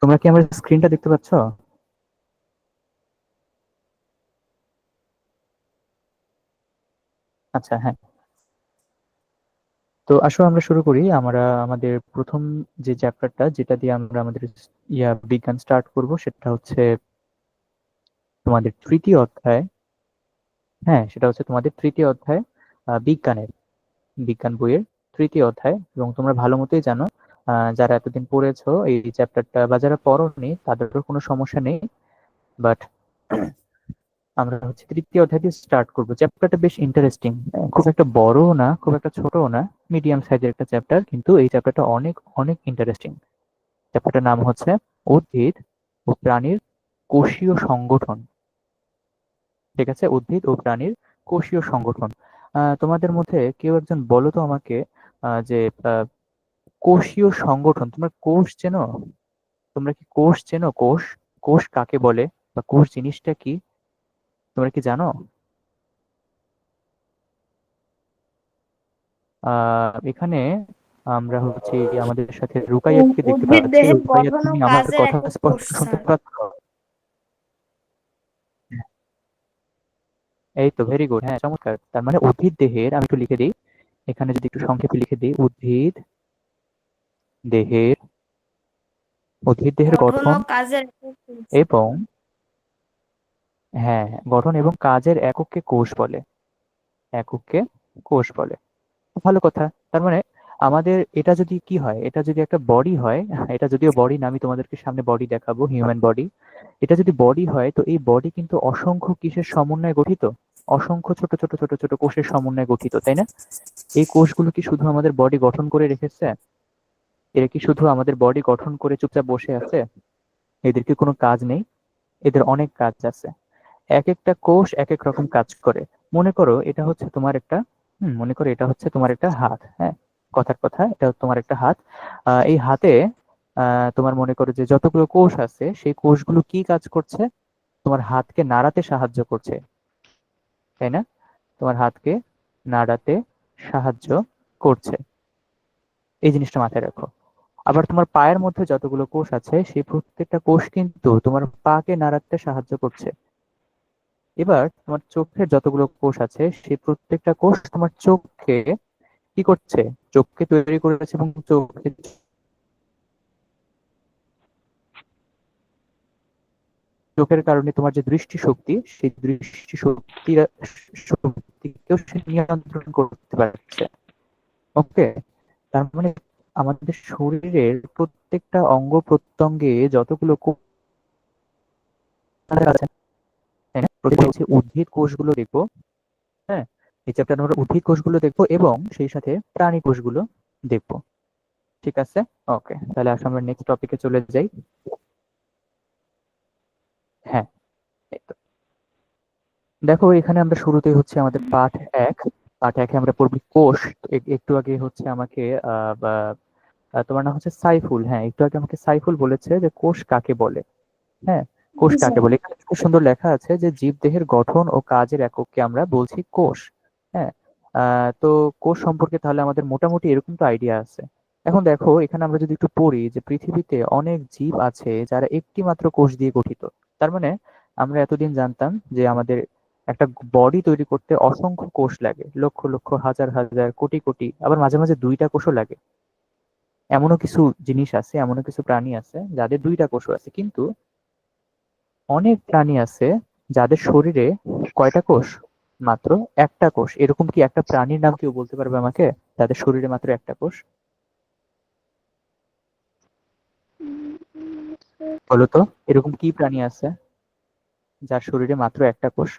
তোমরা কি আমার স্ক্রিনটা দেখতে পাচ্ছ? আচ্ছা, হ্যাঁ। তো আসো আমরা শুরু করি। আমরা আমাদের প্রথম যে চ্যাপ্টারটা, যেটা দিয়ে আমরা আমাদের বিজ্ঞান স্টার্ট করব, সেটা হচ্ছে তোমাদের তৃতীয় অধ্যায়। হ্যাঁ, সেটা হচ্ছে তোমাদের তৃতীয় অধ্যায়, বিজ্ঞানের, বিজ্ঞান বইয়ের তৃতীয় অধ্যায়। এবং তোমরা ভালো মতোই জানো, যারা এতদিন পড়েছো এই চ্যাপ্টারটা বা যারা পড়োনি তাদেরও কোনো সমস্যা নেই। বাট আমরা হচ্ছে তৃতীয় অধ্যায় দিয়ে স্টার্ট করবো। চ্যাপ্টারটা বেশ ইন্টারেস্টিং, খুব একটা বড়ও না, খুব একটা ছোটও না, মিডিয়াম সাইজের একটা চ্যাপ্টার, কিন্তু এই চ্যাপ্টারটা অনেক অনেক ইন্টারেস্টিং। চ্যাপ্টারটার নাম হচ্ছে উদ্ভিদ ও প্রাণীর কোষীয় সংগঠন। ঠিক আছে, উদ্ভিদ ও প্রাণীর কোষীয় সংগঠন। তোমাদের মধ্যে কেউ একজন বলো তো আমাকে, যে আহ, কোষীয় সংগঠন, তোমরা কোষ চেনো? তোমরা কি কোষ চেনো? কোষ, কোষ কাকে বলে বা কোষ জিনিসটা কি, তোমরা কি জানো? এখানে আমরা হচ্ছে আমাদের সাথে রুকাইয়াকে দেখতে উদ্ভিদ পাচ্ছি। দেহের রুকাইয়া, গঠন ও তুমি আমার কাজের কথা একক কোষ স্পষ্ট শুনতে স্যার। পাচ্ছ? এই তো, ভেরি গুড, হ্যাঁ, চমৎকার। তার মানে উদ্ভিদ দেহের, আমি একটু লিখে দিই এখানে, যদি একটু সংক্ষেপে লিখে দিই, দেহের উদ্ভিদ দেহের গঠন ও গঠন কাজের একক কোষ। এবং, হ্যাঁ হ্যাঁ, গঠন এবং কাজের একককে কোষ বলে, একককে কোষ বলে। ভালো কথা। তার মানে আমাদের এটা যদি কি হয়, এটা যদি একটা বডি হয়, এটা যদিও বডি না, আমি তোমাদেরকে সামনে বডি দেখাবো, হিউম্যান বডি। এটা যদি বডি হয়, তো এই বডি কিন্তু অসংখ্য কিসের সমন্বয়ে গঠিত? অসংখ্য ছোট ছোট ছোট ছোট কোষের সমন্বয়ে গঠিত, তাই না? এই কোষগুলো কি শুধু আমাদের বডি গঠন করে রেখেছে? এরা কি শুধু আমাদের বডি গঠন করে চুপচাপ বসে আছে? এদের কি কোনো কাজ নেই? এদের অনেক কাজ আছে। এক একটা কোষ এক এক রকম কাজ করে। মনে করো এটা হচ্ছে তোমার একটা, মনে করো এটা হচ্ছে তোমার একটা হাত, হ্যাঁ, কথার কথা, এটা তোমার একটা হাত। এই হাতে তোমার মনে করো যে যতগুলো কোষ আছে, সেই কোষগুলো কি কাজ করছে? তোমার হাতকে নাড়াতে সাহায্য করছে, তাই না? তোমার হাতকে নাড়াতে সাহায্য করছে, এই জিনিসটা মাথায় রাখো। আবার তোমার পায়ের মধ্যে যতগুলো কোষ আছে, সেই প্রত্যেকটা কোষ কিন্তু তোমার পাকে নাড়াতে সাহায্য করছে। এবার তোমার চোখের যতগুলো কোষ আছে, সেই প্রত্যেকটা কোষ তোমার চোখকে কি করছে? চোখকে তৈরি করেছে, এবং চোখের কারণে তোমার যে দৃষ্টিশক্তি, সেই শক্তিকেও সে নিয়ন্ত্রণ করতে পারছে। ওকে। তার মানে আমাদের শরীরের প্রত্যেকটা অঙ্গ প্রত্যঙ্গে যতগুলো কোষ আছে, তাই না? প্রথমে হচ্ছে উদ্ভিদ কোষগুলো দেখবো। হ্যাঁ, এই চ্যাপ্টার আমরা উদ্ভিদ কোষগুলো দেখবো এবং সেই সাথে প্রাণী কোষগুলো দেখবো। ঠিক আছে, ওকে, তাহলে আসলে আমরা নেক্সট টপিকে চলে যাই। হ্যাঁ, এই তো। দেখো এখানে আমরা শুরুতেই হচ্ছে আমাদের পাঠ এক। পাঠ একে আমরা পড়বি কোষ। তো একটু আগে হচ্ছে আমাকে তোমার নাম হচ্ছে সাইফুল, হ্যাঁ, একটু আগে আমাকে সাইফুল বলেছে যে কোষ কাকে বলে। হ্যাঁ, কোষ জি কাকে স্যার। বলে, এখানে খুব সুন্দর লেখা আছে যে জীবদেহের গঠন ও কাজের একককে আমরা বলছি কোষ। হ্যাঁ। তো কোষ সম্পর্কে তাহলে আমাদের মোটামুটি এরকম তো আইডিয়া আছে। এখন দেখো এখানে আমরা যদি একটু পড়ি যে পৃথিবীতে অনেক জীব আছে যারা একটি মাত্র কোষ দিয়ে গঠিত। তার মানে আমরা এতদিন জানতাম যে আমাদের একটা বডি তৈরি করতে অসংখ্য কোষ লাগে, লক্ষ লক্ষ, হাজার হাজার, কোটি কোটি, আবার মাঝে মাঝে দুইটা কোষও লাগে। এমনও কিছু জিনিস আছে, এমনও কিছু প্রাণী আছে যাদের দুইটা কোষও আছে। কিন্তু অনেক প্রাণী আছে যাদের শরীরে কয়টা কোষ? মাত্র একটা কোষ। এরকম কি একটা প্রাণীর নাম কেউ বলতে পারবে আমাকে, যাদের শরীরে মাত্র একটা কোষ? বলো তো, এরকম কি প্রাণী আছে যার শরীরে মাত্র একটা কোষ?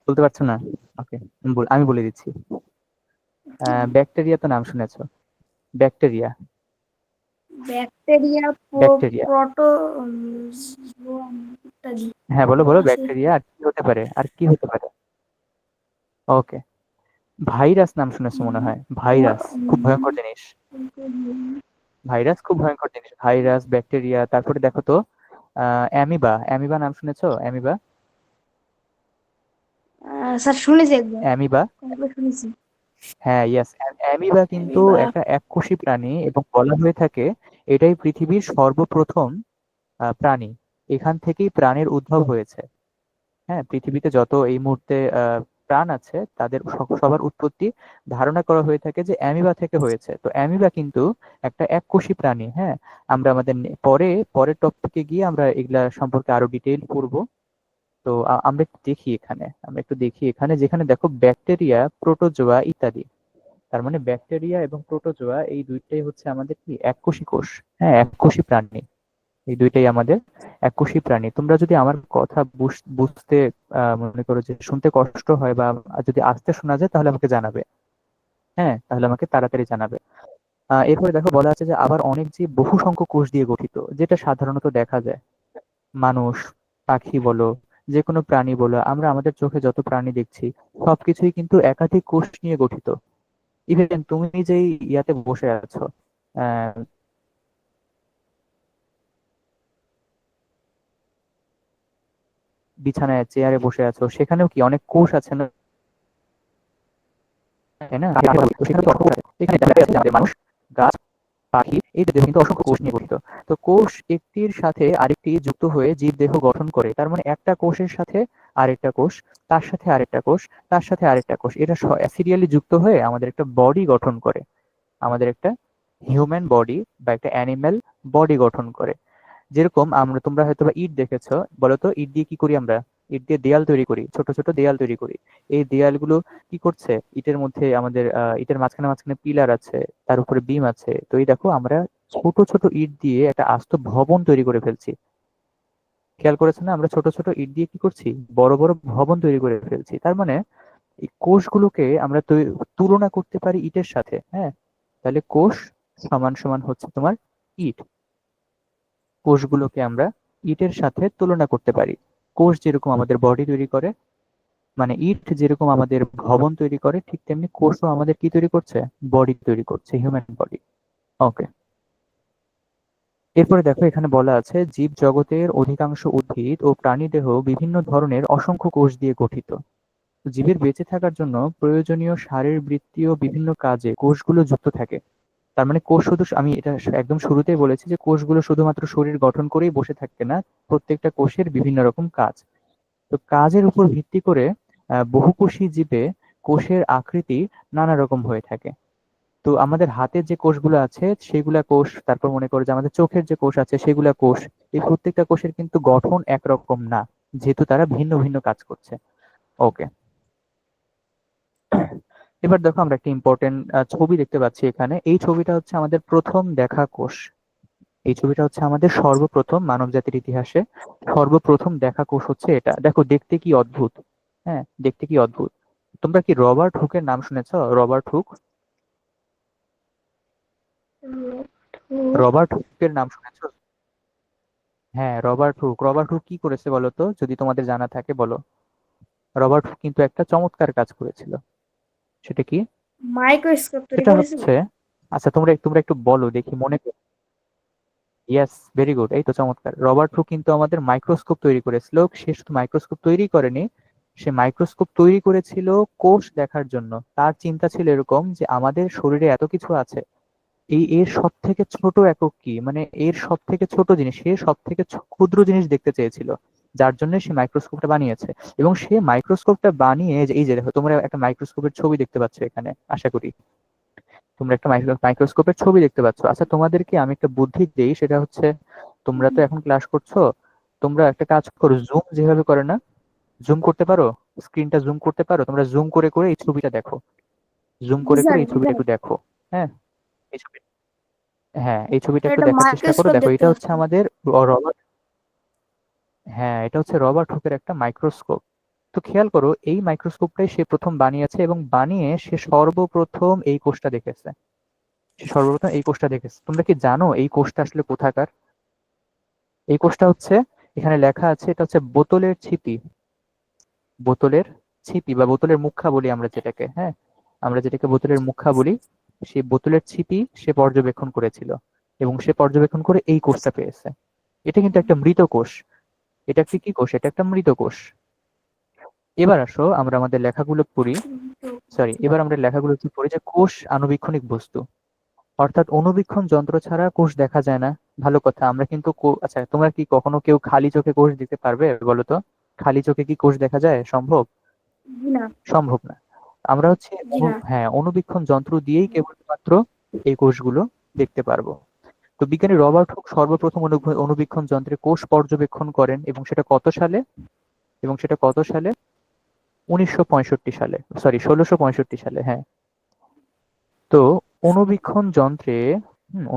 বলতে পারছো না? ওকে, আমি বলে দিচ্ছি। ব্যাকটেরিয়া তো নাম শুনেছো? Bacteria, bacteria, bacteria. প্রোটো ইত্যাদি। হ্যাঁ, বলো বলো, আছে। ব্যাকটেরিয়া। আর কি হতে পারে, আর কি হতে পারে? ওকে, ভাইরাস নাম শুনেছো মনে হয়, ভাইরাস খুব ভয়ঙ্কর জিনিস। ভাইরাস খুব ভয়ঙ্কর জিনিস, ভাইরাস, ব্যাকটেরিয়া। তারপরে দেখো তো, অ্যামিবা, অ্যামিবা নাম শুনেছো? অ্যামিবা, স্যার শুনেছি একবার, অ্যামিবা। একবার শুনেছি। হ্যাঁ, ইয়েস, অ্যামিবা কিন্তু অ্যামিবা। একটা এককোষী প্রাণী এবং বলা হয়ে থাকে এটাই পৃথিবীর সর্বপ্রথম প্রাণী। এখান থেকেই প্রাণের উদ্ভব হয়েছে। হ্যাঁ, পৃথিবীতে যত এই মুহূর্তে প্রাণ আছে তাদের সবার উৎপত্তি ধারণা করা হয়ে থাকে যে অ্যামিবা থেকে হয়েছে। তো অ্যামিবা কিন্তু একটা এককোষী প্রাণী। হ্যাঁ, আমরা আমাদের পরের টপিকে গিয়ে আমরা এগুলা সম্পর্কে আরো ডিটেইল পড়বো। তো আমরা একটু দেখি এখানে, যেখানে দেখো ব্যাকটেরিয়া, প্রোটোজোয়া ইত্যাদি। তার মানে ব্যাকটেরিয়া এবং প্রোটোজোয়া এই দুইটাই হচ্ছে আমাদের কি এককোষী কোষ। হ্যাঁ, এককোষী প্রাণী। এই দুইটাই আমাদের এককোষী প্রাণী। তোমরা যদি আমার কথা বুঝতে মনে করো যে শুনতে কষ্ট হয় বা যদি আস্তে শোনা যায় তাহলে আমাকে জানাবে। হ্যাঁ, তাহলে আমাকে তাড়াতাড়ি জানাবে। এরপরে দেখো বলা আছে যে আবার অনেক জীব বহু সংখ্যক কোষ দিয়ে গঠিত, যেটা সাধারণত দেখা যায়। মানুষ, পাখি বলো, যে কোনো প্রাণী বলো, আমরা আমাদের চোখে যত প্রাণী দেখছি সবকিছুই কিন্তু একাধিক কোষ নিয়ে গঠিত। ইভেন তুমি যেই ইয়াতে বসে আছো, আহ বিছানায় চেয়ারে বসে আছো, সেখানেও কি অনেক কোষ আছে না, তাই না? তো সেখানে তো অসংখ্য কোষ আছে। এখানে দেখা যাচ্ছে যে আমাদের মানুষ, গাছ, পাখি এই দেহ কিন্তু অসংখ্য কোষ নিয়ে গঠিত। তো কোষ একটির সাথে আরেকটি যুক্ত হয়ে জীবদেহ গঠন করে। তার মানে একটা কোষের সাথে আরেকটা কোষ, তার সাথে আরেকটা কোষ, তার সাথে আরেকটা কোষ, এটা সিরিয়ালি যুক্ত হয়ে আমাদের একটা বডি গঠন করে। আমাদের একটা হিউম্যান বডি বা একটা অ্যানিম্যাল বডি গঠন করে। যেরকম তোমরা হয়তোবা ইট দেখেছো, বলতো ইট দিয়ে কি করি আমরা? ইট দিয়ে দেয়াল তৈরি করি, ছোট ছোট দেয়াল তৈরি করি। এই দেয়ালগুলো কি করছে? ইটের মধ্যে আমাদের ইটের মাঝখানে মাঝখানে পিলার আছে, তার উপরে বিম আছে। তো এই দেখো আমরা ছোট ছোট ইট দিয়ে একটা আস্ত ভবন তৈরি করে ফেলছি। খেয়াল করেছো না? আমরা ছোট ছোট ইট দিয়ে কি করছি? বড় বড় ভবন তৈরি করে ফেলছি। তার মানে এই কোষগুলোকে আমরা তুলনা করতে পারি ইটের সাথে। হ্যাঁ, তাহলে কোষ সমান সমান হচ্ছে তোমার ইট। কোষগুলোকে আমরা ইটের সাথে তুলনা করতে পারি। কোষ যেরকম আমাদের বডি তৈরি করে, মানে ইট যেরকম আমাদের ভবন তৈরি করে, ঠিক তেমনি কোষও আমাদের কি তৈরি করছে? বডি তৈরি করছে, হিউম্যান বডি। ওকে, এরপরে দেখো এখানে বলা আছে জীব জগতের অধিকাংশ উদ্ভিদ ও প্রাণীদেহ বিভিন্ন ধরনের অসংখ্য কোষ দিয়ে গঠিত। জীবের বেঁচে থাকার জন্য প্রয়োজনীয় শারীরবৃত্তীয় বিভিন্ন কাজে কোষগুলো যুক্ত থাকে। তার মানে কোষ শুধু, আমি এটা একদম শুরুতেই বলেছি যে কোষগুলো শুধুমাত্র শরীর গঠন করেই বসে থাকে না, প্রত্যেকটা কোষের বিভিন্ন রকম কাজ। তো কাজের উপর ভিত্তি করে বহুকোষী জীবে কোষের আকৃতি নানা রকম হয়ে থাকে। তো আমাদের হাতের যে কোষগুলো আছে সেগুলা কোষ, তারপর মনে করো যে আমাদের চোখের যে কোষ আছে সেগুলা কোষ। এই প্রত্যেকটা কোষের কিন্তু গঠন একরকম না, যেহেতু তারা ভিন্ন ভিন্ন কাজ করছে। ওকে, এবার দেখো আমরা একটা ইম্পর্টেন্ট ছবি দেখতে পাচ্ছি এখানে। এই ছবিটা হচ্ছে আমাদের প্রথম দেখা কোষ। এই ছবিটা হচ্ছে আমাদের সর্বপ্রথম মানব জাতির ইতিহাসে সর্বপ্রথম দেখা কোষ হচ্ছে এটা। দেখো দেখতে কি অদ্ভুত। হ্যাঁ, দেখতে কি অদ্ভুত। তোমরা কি রবার্ট হুকের নাম শুনেছো? রবার্ট হুক, রবার্ট হুকের নাম শুনেছো? হ্যাঁ, রবার্ট হুক কি করেছে বলো তো, যদি তোমাদের জানা থাকে বলো। রবার্ট হুক কিন্তু একটা চমৎকার কাজ করেছিল। সেটা কি? মাইক্রোস্কোপ তৈরি সেটা করেছিল। হচ্ছে, আচ্ছা তোমরা একটু বলো দেখি মনে। ইয়েস, ভেরি গুড, এই তো চমৎকার। রবার্ট হুক কিন্তু আমাদের মাইক্রোস্কোপ তৈরি করেছিল। সে শুধু মাইক্রোস্কোপ তৈরি করেনি, সে মাইক্রোস্কোপ তৈরি করেছিল কোষ দেখার জন্য। তার চিন্তা ছিল এরকম যে আমাদের শরীরে এত কিছু আছে, এর সব থেকে ছোট একক কি, মানে এর সব থেকে ছোট জিনিস, সে সব থেকে ক্ষুদ্র জিনিস দেখতে চেয়েছিল। যার জন্য সে মাইক্রোস্কোপটা বানিয়েছে। এবং সে মাইক্রোস্কোপটা বানিয়ে এই যে দেখো, তোমরা একটা মাইক্রোস্কোপের ছবি দেখতে পাচ্ছ এখানে, আশা করি তোমরা একটা মাইক্রোস্কোপের ছবি দেখতে পাচ্ছ। আচ্ছা তোমাদেরকে আমি একটা বুদ্ধি দেই, সেটা হচ্ছে তোমরা তো এখন ক্লাস করছো, তোমরা একটা কাজ করো, জুম যেভাবে করে না, জুম করতে পারো, স্ক্রিনটা জুম করতে পারো, তোমরা জুম করে করে এই ছবিটা দেখো। জুম করে করে বুঝান এই ছবিটা বুঝান। একটু দেখো। হ্যাঁ, এই ছবি, হ্যাঁ এই ছবিটা একটু একটা দেখার চেষ্টা করো। মাইক্রোস্কোপ দেখো দেখতে এটা হচ্ছে পাচ্ছি। আমাদের রবার্ট, হ্যাঁ এটা হচ্ছে রবার্ট হুকের একটা মাইক্রোস্কোপ। তো খেয়াল করো এই মাইক্রোস্কোপটাই সে প্রথম বানিয়েছে এবং বানিয়ে সে সর্বপ্রথম এই কোষটা দেখেছে। সে সর্বপ্রথম এই কোষটা দেখেছে। তোমরা কি জানো এই কোষটা আসলে কোথাকার? এই কোষটা হচ্ছে, এখানে লেখা আছে, এটা হচ্ছে বোতলের ছিপি। বোতলের ছিপি বা বোতলের মুখা বলি আমরা যেটাকে। হ্যাঁ, আমরা যেটাকে বোতলের মুখা বলি, সেই বোতলের ছিপি সে পর্যবেক্ষণ করেছিল এবং সে পর্যবেক্ষণ করে এই কোষটা পেয়েছে। এটা কিন্তু একটা মৃত কোষ। এটা একটি কি কোষ? এটা একটা মৃত কোষ। এবার আসো আমরা আমাদের লেখাগুলো পড়ি। সরি, এবার আমরা লেখাগুলো কি পড়ি যে কোষ আণুবীক্ষণিক বস্তু, অর্থাৎ অণুবীক্ষণ যন্ত্র ছাড়া কোষ দেখা যায় না। ভালো কথা, আমরা কিন্তু আচ্ছা, তোমরা কি কখনো কেউ খালি চোখে কোষ দেখতে পারবে বলো তো? খালি চোখে কি কোষ দেখা যায়? সম্ভব? জি না। সম্ভব না। আমরা হচ্ছে জি না। হ্যাঁ, অণুবীক্ষণ যন্ত্র দিয়েই কেবলমাত্র এই কোষগুলো দেখতে পারবো। তো বিজ্ঞানী রবার্ট হুক সর্বপ্রথম অণুবীক্ষণ যন্ত্রে কোষ পর্যবেক্ষণ করেন, এবং সেটা কত সালে? 1965 সালে, সরি 1665 সালে, হ্যাঁ। তো অণুবীক্ষণ যন্ত্রে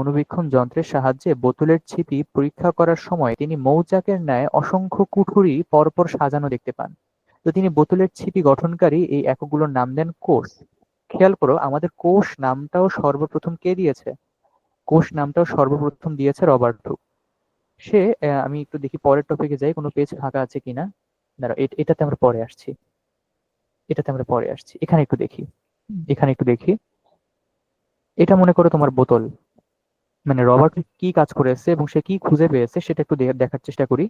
অণুবীক্ষণ যন্ত্রের সাহায্যে বোতলের ছিপি পরীক্ষা করার সময় তিনি মৌচাকের ন্যায় অসংখ্য কুঠুরি পরপর সাজানো দেখতে পান। তো তিনি বোতলের ছিপি গঠনকারী এই এককগুলোর নাম দেন কোষ। খেয়াল করো, আমাদের কোষ নামটাও সর্বপ্রথম কে দিয়েছে? কোষ নামটাও সর্বপ্রথম দিয়েছে রবার্ট হুক। সে আমি একটু দেখি পরের টপিকে যাই, কোনো পেজ ফাঁকা আছে কিনা। দাঁড়াও, এটাতে আমরা পরে আসছি। এখানে একটু দেখি। এটা মনে করো তোমার বোতল, মানে রবার্ট কি কাজ করেছে এবং সে কি খুঁজে পেয়েছে সেটা একটু দেখার চেষ্টা করি।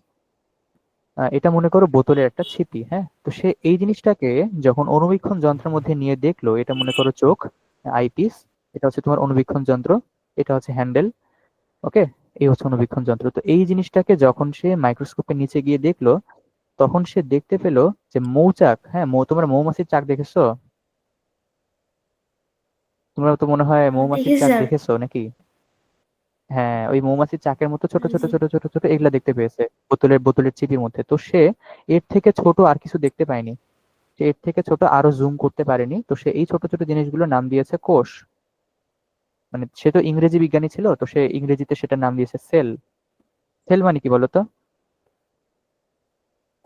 এটা মনে করো বোতলের একটা ছিপি, হ্যাঁ। তো সে এই জিনিসটাকে যখন অণুবীক্ষণ যন্ত্রের মধ্যে নিয়ে দেখলো, এটা মনে করো চোখ, আইপিস, এটা হচ্ছে তোমার অণুবীক্ষণ যন্ত্র, এটা হচ্ছে হ্যান্ডেল, ওকে, এই হচ্ছে অণুবীক্ষণ যন্ত্র। তো এই জিনিসটাকে যখন সে মাইক্রোস্কোপের নিচে গিয়ে দেখলো, তখন সে দেখতে পেলো যে মৌচাক, হ্যাঁ, তোমরা মৌমাছির চাক দেখেছো? তোমরা তো মনে হয় মৌমাছির দেখেছি চাক স্যার। দেখেছো নাকি? হ্যাঁ, ওই মৌমাছির চাকের মতো ছোট ছোট জি। ছোট ছোট ছোট এগুলা দেখতে পেয়েছে বোতলের চিপির মধ্যে। তো সে এর থেকে ছোট আর কিছু দেখতে পায়নি, সে এর থেকে ছোট আরো জুম করতে পারেনি। তো সে এই ছোট ছোট জিনিসগুলো নাম দিয়েছে কোষ। মানে সে তো ইংরেজি বিজ্ঞানী ছিল, তো সে ইংরেজিতে সেটা নাম দিয়েছে সেল। সেল মানে কি বলতো?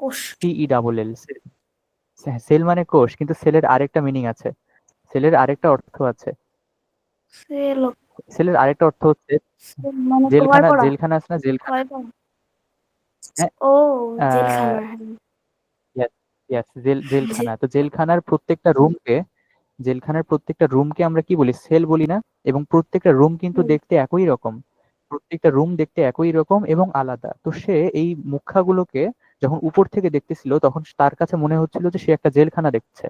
কোষ। CELL, sell. সেল মানে কোষ, কিন্তু সেলের আরেকটা মিনিং আছে, সেলের আরেকটা অর্থ আছে। সেল। সেলের আরেকটা অর্থ হচ্ছে মানে কভার জেলখানা। করা। জেলখানা আছে না, জেলখানা, কভার করা। হ্যাঁ। ও, আহ জেলখানা, হ্যাঁ। yes, yes, জে- জেলখানা। তো জেলখানার প্রত্যেকটা রুমকে আমরা কি বলি? সেল বলি না? এবং প্রত্যেকটা রুম কিন্তু হুম। দেখতে একই রকম, এবং আলাদা। তো সে এই মুখাগুলোকে যখন উপর থেকে দেখতেছিল, তখন তার কাছে মনে হচ্ছিল যে সে একটা জেলখানা দেখছে।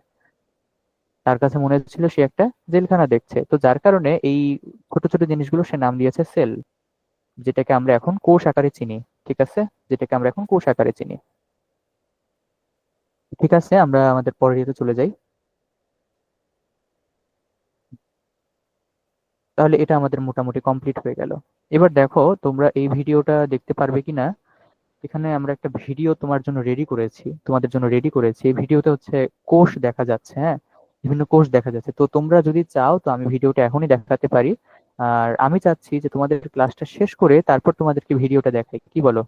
তো যার কারণে এই ছোট ছোট জিনিসগুলো সে নাম দিয়েছে সেল, যেটাকে আমরা এখন কোষ আকারে চিনি। ঠিক আছে, যেটাকে আমরা এখন কোষ আকারে চিনি। ঠিক আছে, আমরা আমাদের পরের ইয়েতে চলে যাই। তাহলে এটা আমাদের মোটামুটি কমপ্লিট হয়ে গেল। এবার দেখো তোমরা এই ভিডিওটা দেখতে পারবে কিনা। এখানে আমরা একটা ভিডিও তোমাদের জন্য রেডি করেছি। এই ভিডিওতে হচ্ছে কোষ দেখা যাচ্ছে, হ্যাঁ, বিভিন্ন কোষ দেখা যাচ্ছে। তো তোমরা যদি চাও তো আমি ভিডিওটা এখনই দেখাতে পারি। আর আমি চাচ্ছি যে তোমাদের ক্লাসটা শেষ করে তারপর তোমাদেরকে ভিডিওটা দেখাই, কি বলো?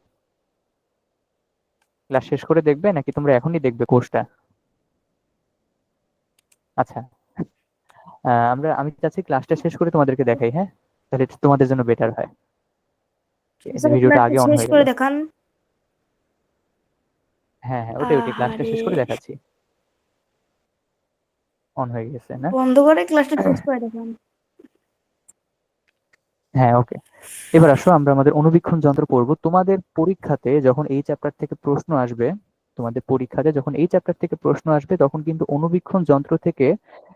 ক্লাস শেষ করে দেখবে নাকি তোমরা এখনই দেখবে কোর্সটা? আচ্ছা, আমি চাচ্ছি ক্লাসটা শেষ করে তোমাদেরকে দেখাই, হ্যাঁ, তাহলে এটা তোমাদের জন্য বেটার হয়। এই যে স্যার, ভিডিওটা ক্লাসটা আগে অন শেষ হয়ে গেল। করে দেখান। হ্যাঁ হ্যাঁ, ওটাই ক্লাসটা আরে, শেষ করে দেখাচ্ছি। অন হয়ে গেছে না? বন্ধ করে ক্লাসটা শেষ করে দেখান। হ্যাঁ, ওকে। এবার আসো আমরা আমাদের অণুবীক্ষণ যন্ত্র পড়বো। তোমাদের পরীক্ষাতে যখন এই চ্যাপ্টার থেকে প্রশ্ন আসবে তখন কিন্তু অণুবীক্ষণ যন্ত্র থেকে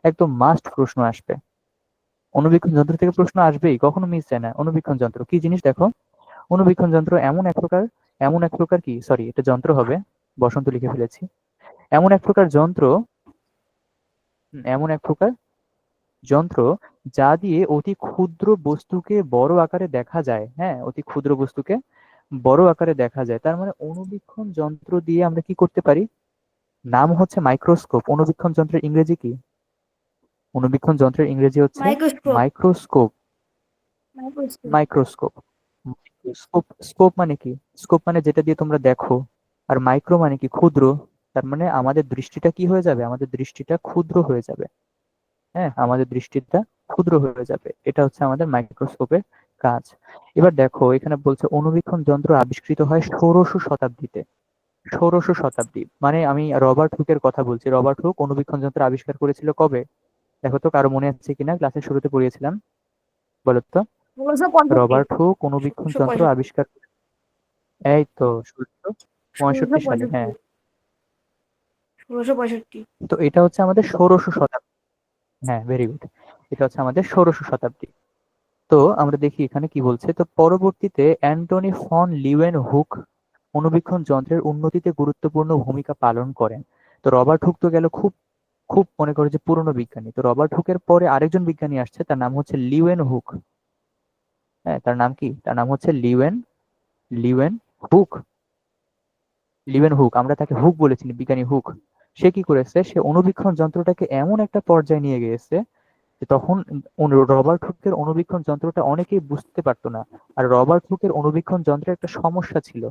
একদম মাস্ট প্রশ্ন আসবে। অণুবীক্ষণ যন্ত্র থেকে প্রশ্ন আসবেই, কখনো মিস যায় না। অণুবীক্ষণ যন্ত্র কি জিনিস দেখো। অণুবীক্ষণ যন্ত্র এমন এক প্রকার কি, সরি, এটা যন্ত্র হবে, বসন্ত লিখে ফেলেছি। এমন এক প্রকার যন্ত্র এমন এক প্রকার যন্ত্র যা দিয়ে অতি ক্ষুদ্র বস্তুকে বড় আকারে দেখা যায়, হ্যাঁ, অতি ক্ষুদ্র বস্তুকে বড় আকারে দেখা যায়। তার মানে অণুবীক্ষণ যন্ত্র দিয়ে আমরা কি করতে পারি? নাম হচ্ছে মাইক্রোস্কোপ। অণুবীক্ষণ যন্ত্রের ইংরেজি হচ্ছে microscope. Microscope. Microscope. Microscope. Scope মানে কি? স্কোপ মানে যেটা দিয়ে তোমরা দেখো, আর মাইক্রো মানে কি? ক্ষুদ্র। তার মানে আমাদের দৃষ্টিটা কি হয়ে যাবে? আমাদের দৃষ্টিটা ক্ষুদ্র হয়ে যাবে। হ্যাঁ, আমাদের দৃষ্টিটা ক্ষুদ্র হয়ে যাবে। এটা হচ্ছে আমাদের মাইক্রোস্কোপের কাজ। এবার দেখো এখানে বলছে অণুবীক্ষণ যন্ত্র আবিষ্কৃত হয় 1600 শতাব্দীতে। 1600 শতাব্দী মানে আমি রবার্ট হুকের কথা বলছি। রবার্ট হুক অণুবীক্ষণ যন্ত্র আবিষ্কার করেছিল কবে? দেখো তো কারো মনে আছে কিনা, ক্লাসের শুরুতে পড়িয়েছিলাম, বলো তো। 1665। রবার্ট হুক অণুবীক্ষণ ষোলোশো যন্ত্র পঁয়ষট্টি। আবিষ্কার, এই তো 1665 সালে, 1665। হ্যাঁ। 1665। তো এটা হচ্ছে আমাদের 1600 শতাব্দী। হ্যাঁ, ভেরি গুড। এটা হচ্ছে আমাদের 1600 শতাব্দী। তো আমরা দেখি এখানে কি বলছে। তো পরবর্তীতে অ্যান্টনি ফন লিউয়েন হুক অণুবীক্ষণ যন্ত্রের উন্নতিতে গুরুত্বপূর্ণ ভূমিকা পালন করেন। তো রবার্ট হুক তো গেল খুব খুব মনে করো যে পুরনো বিজ্ঞানী। তো রবার্ট হুকের পরে আরেকজন বিজ্ঞানী আসছে, তার নাম হচ্ছে লিউয়েন হুক। হ্যাঁ, তার নাম কি? তার নাম হচ্ছে Leeuwen Leeuwen hook. Leeuwen hook, আমরা তাকে হুক বলেছি, বিজ্ঞানী হুক। সে কি করেছে? সে অণুবীক্ষণ যন্ত্রটাকে এমন একটা পর্যায়ে নিয়ে গিয়েছে যে তখন রবার্ট হুকের অণুবীক্ষণ যন্ত্রটা অনেকেই বুঝতে পারতো না। আর রবার্ট হুকের অণুবীক্ষণ যন্ত্রের একটা সমস্যা ছিল।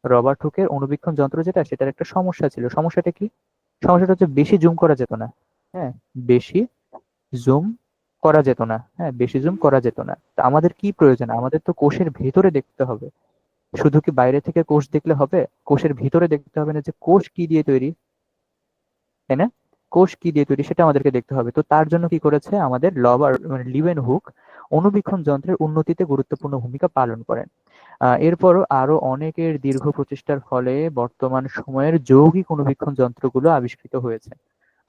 রবার্ট হুকের অণুবীক্ষণ যন্ত্র যেটা, সেটার একটা সমস্যা ছিল। সমস্যাটা কি? সমস্যাটা হচ্ছে বেশি জুম করা যেত না। হ্যাঁ, বেশি জুম করা যেত না। হ্যাঁ, বেশি জুম করা যেত না। তা আমাদের কি প্রয়োজন? আমাদের তো কোষের ভেতরে দেখতে হবে। শুধু কি বাইরে থেকে কোষ দেখলে হবে? কোষের ভিতরে দেখতে হবে না যে কোষ কি দিয়ে তৈরি, তাই না? কোষ কি দিয়ে তৈরি সেটা আমাদেরকে দেখতে হবে। তো তার জন্য কি করেছে আমাদের লিউয়েন হুক অণুবীক্ষণ যন্ত্রের উন্নতিতে গুরুত্বপূর্ণ ভূমিকা পালন করেন। এরপরও আরো অনেকের দীর্ঘ প্রচেষ্টার ফলে বর্তমান সময়ের যৌগিক অণুবীক্ষণ যন্ত্রগুলো আবিষ্কৃত হয়েছে।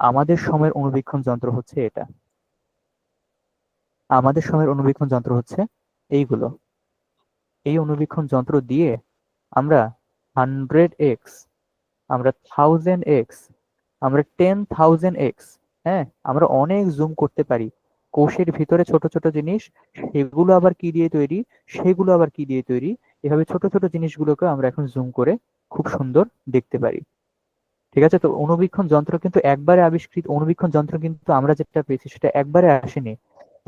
আমাদের সময়ের অণুবীক্ষণ যন্ত্র হচ্ছে এটা। আমাদের সময়ের অণুবীক্ষণ যন্ত্র হচ্ছে এইগুলো। এই অণুবীক্ষণ যন্ত্র দিয়ে আমরা 100x, আমরা 1000x, আমরা 10,000x, হ্যাঁ, আমরা অনেক জুম করতে পারি। কোষের ভিতরে ছোট ছোট জিনিস, সেগুলো আবার কি দিয়ে তৈরি, সেগুলো আবার কি দিয়ে তৈরি, এভাবে ছোট ছোট জিনিসগুলোকে আমরা এখন জুম করে খুব সুন্দর দেখতে পারি। ঠিক আছে? তো অণুবীক্ষণ যন্ত্র কিন্তু একবারে আবিষ্কৃত, অণুবীক্ষণ যন্ত্র কিন্তু আমরা যেটা পেয়েছি সেটা একবারে আসেনি।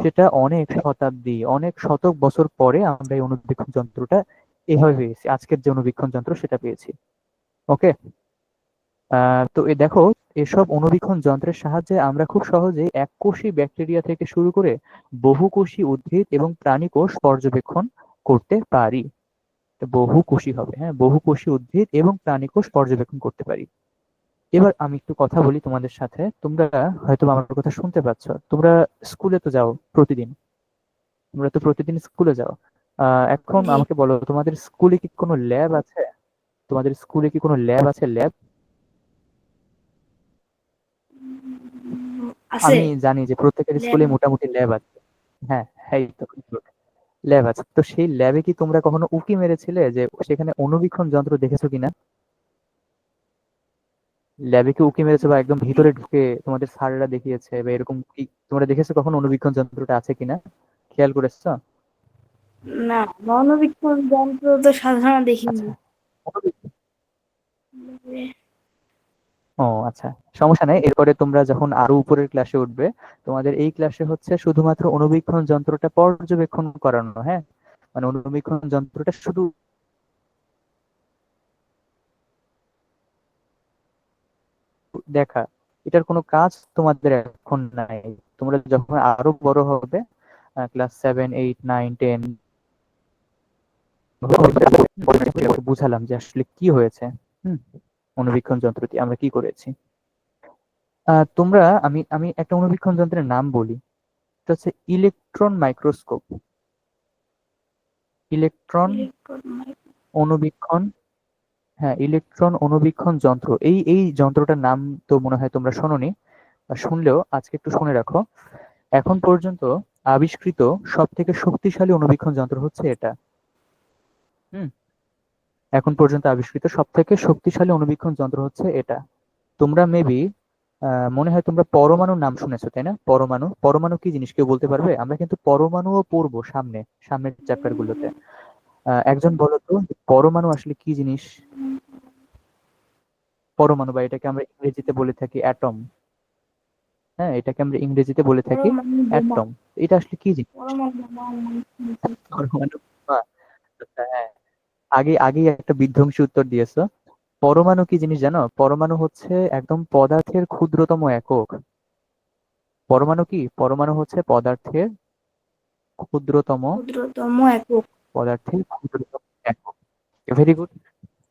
সেটা অনেক শতাব্দী, অনেক শতক বছর পরে আমরা এই অণুবীক্ষণ যন্ত্রটা এভাবে পেয়েছি। আজকের যে অণুবীক্ষণ যন্ত্র সেটা পেয়েছি। ওকে। তো দেখো, এসব অণুবীক্ষণ যন্ত্রের সাহায্যে আমরা খুব সহজেই এককোষী ব্যাকটেরিয়া থেকে শুরু করে বহুকোষী উদ্ভিদ এবং প্রাণী কোষ পর্যবেক্ষণ করতে পারি। তো বহুকোষী হবে, হ্যাঁ, বহুকোষী উদ্ভিদ এবং প্রাণী কোষ পর্যবেক্ষণ করতে পারি। এবার আমি একটু কথা বলি তোমাদের সাথে। তোমরা হয়তো আমার কথা শুনতে পাচ্ছ। তোমরা স্কুলে তো যাও প্রতিদিন, তোমরা তো প্রতিদিন স্কুলে যাও। এখন জি। আমাকে বলো, তোমাদের স্কুলে কি কোনো ল্যাব আছে? তোমাদের স্কুলে কি কোনো ল্যাব আছে? ল্যাব? আছে। আমি জানি যে প্রত্যেকের ল্যাব। স্কুলে মোটামুটি ল্যাব আছে। হ্যাঁ, এই তো ল্যাব আছে। তো সেই ল্যাবে কি তোমরা কখনো উঁকি মেরেছিলে যে সেখানে অণুবীক্ষণ যন্ত্র দেখেছো কিনা? ল্যাবে কি উঁকি মেরেছো বা একদম ভিতরে ঢুকে তোমাদের স্যাররা দেখিয়েছে বা এরকম কি তোমরা দেখেছো কখনো অণুবীক্ষণ যন্ত্রটা আছে কিনা? খেয়াল করেছো? না, মনোবীক্ষণ যন্ত্র তো সাধারণত দেখিনি। আচ্ছা। ও আচ্ছা, সমস্যা নেই। এরপরে তোমরা যখন আরো উপরের ক্লাসে উঠবে, তোমাদের এই ক্লাসে হচ্ছে শুধুমাত্র অণুবীক্ষণ যন্ত্রটা পর্যবেক্ষণ করানো। হ্যাঁ, মানে অণুবীক্ষণ যন্ত্রটা শুধু দেখা, এটার কোনো কাজ তোমাদের এখন নাই। তোমরা যখন আরো বড় হবে, ক্লাস 7, 8, 9, 10, বুঝালাম যে আসলে কি হয়েছে। হুম, অণুবীক্ষণ যন্ত্র দিয়ে আমরা কি করেছি। তোমরা, আমি আমি একটা অণুবীক্ষণ যন্ত্রের নাম বলি। এটা হচ্ছে ইলেকট্রন মাইক্রোস্কোপ। ইলেকট্রন অণুবীক্ষণ, হ্যাঁ, ইলেকট্রন অণুবীক্ষণ যন্ত্র। এই এই যন্ত্রটার নাম তো মনে হয় তোমরা শোনোনি, বা শুনলেও আজকে একটু শুনে রাখো। এখন পর্যন্ত আবিষ্কৃত সব থেকে শক্তিশালী অণুবীক্ষণ যন্ত্র হচ্ছে এটা। হুম, এখন পর্যন্ত আবিষ্কৃত সব থেকে শক্তিশালী অণুবীক্ষণ যন্ত্র হচ্ছে এটা। তোমরা মেবি মনে হয় তোমরা পরমাণুর নাম শুনেছো, তাই না? পরমাণু, পরমাণু কি জিনিস কেউ বলতে পারবে? আমরা কিন্তু পরমাণুও পড়বো সামনের চ্যাপ্টার গুলোতে। একজন বলো তো যে পরমাণু আসলে কি জিনিস? পরমাণু, বা এটাকে আমরা ইংরেজিতে বলে থাকি অ্যাটম। হ্যাঁ, এটাকে আমরা ইংরেজিতে বলে থাকি পরমাণু বোমা। অ্যাটম। এটা আসলে কি জিনিস? পরমাণু বোমা মানে শুনেছি। পরমাণু বা, আচ্ছা, হ্যাঁ, আগেই একটা বিধ্বংসী উত্তর দিয়েছো। পরমাণু কি জিনিস জানো? পরমাণু হচ্ছে একদম পদার্থের ক্ষুদ্রতম একক। পরমাণু কি? পরমাণু হচ্ছে ক্ষুদ্রতম ক্ষুদ্রতম একক। পদার্থের ক্ষুদ্রতম একক। Very good.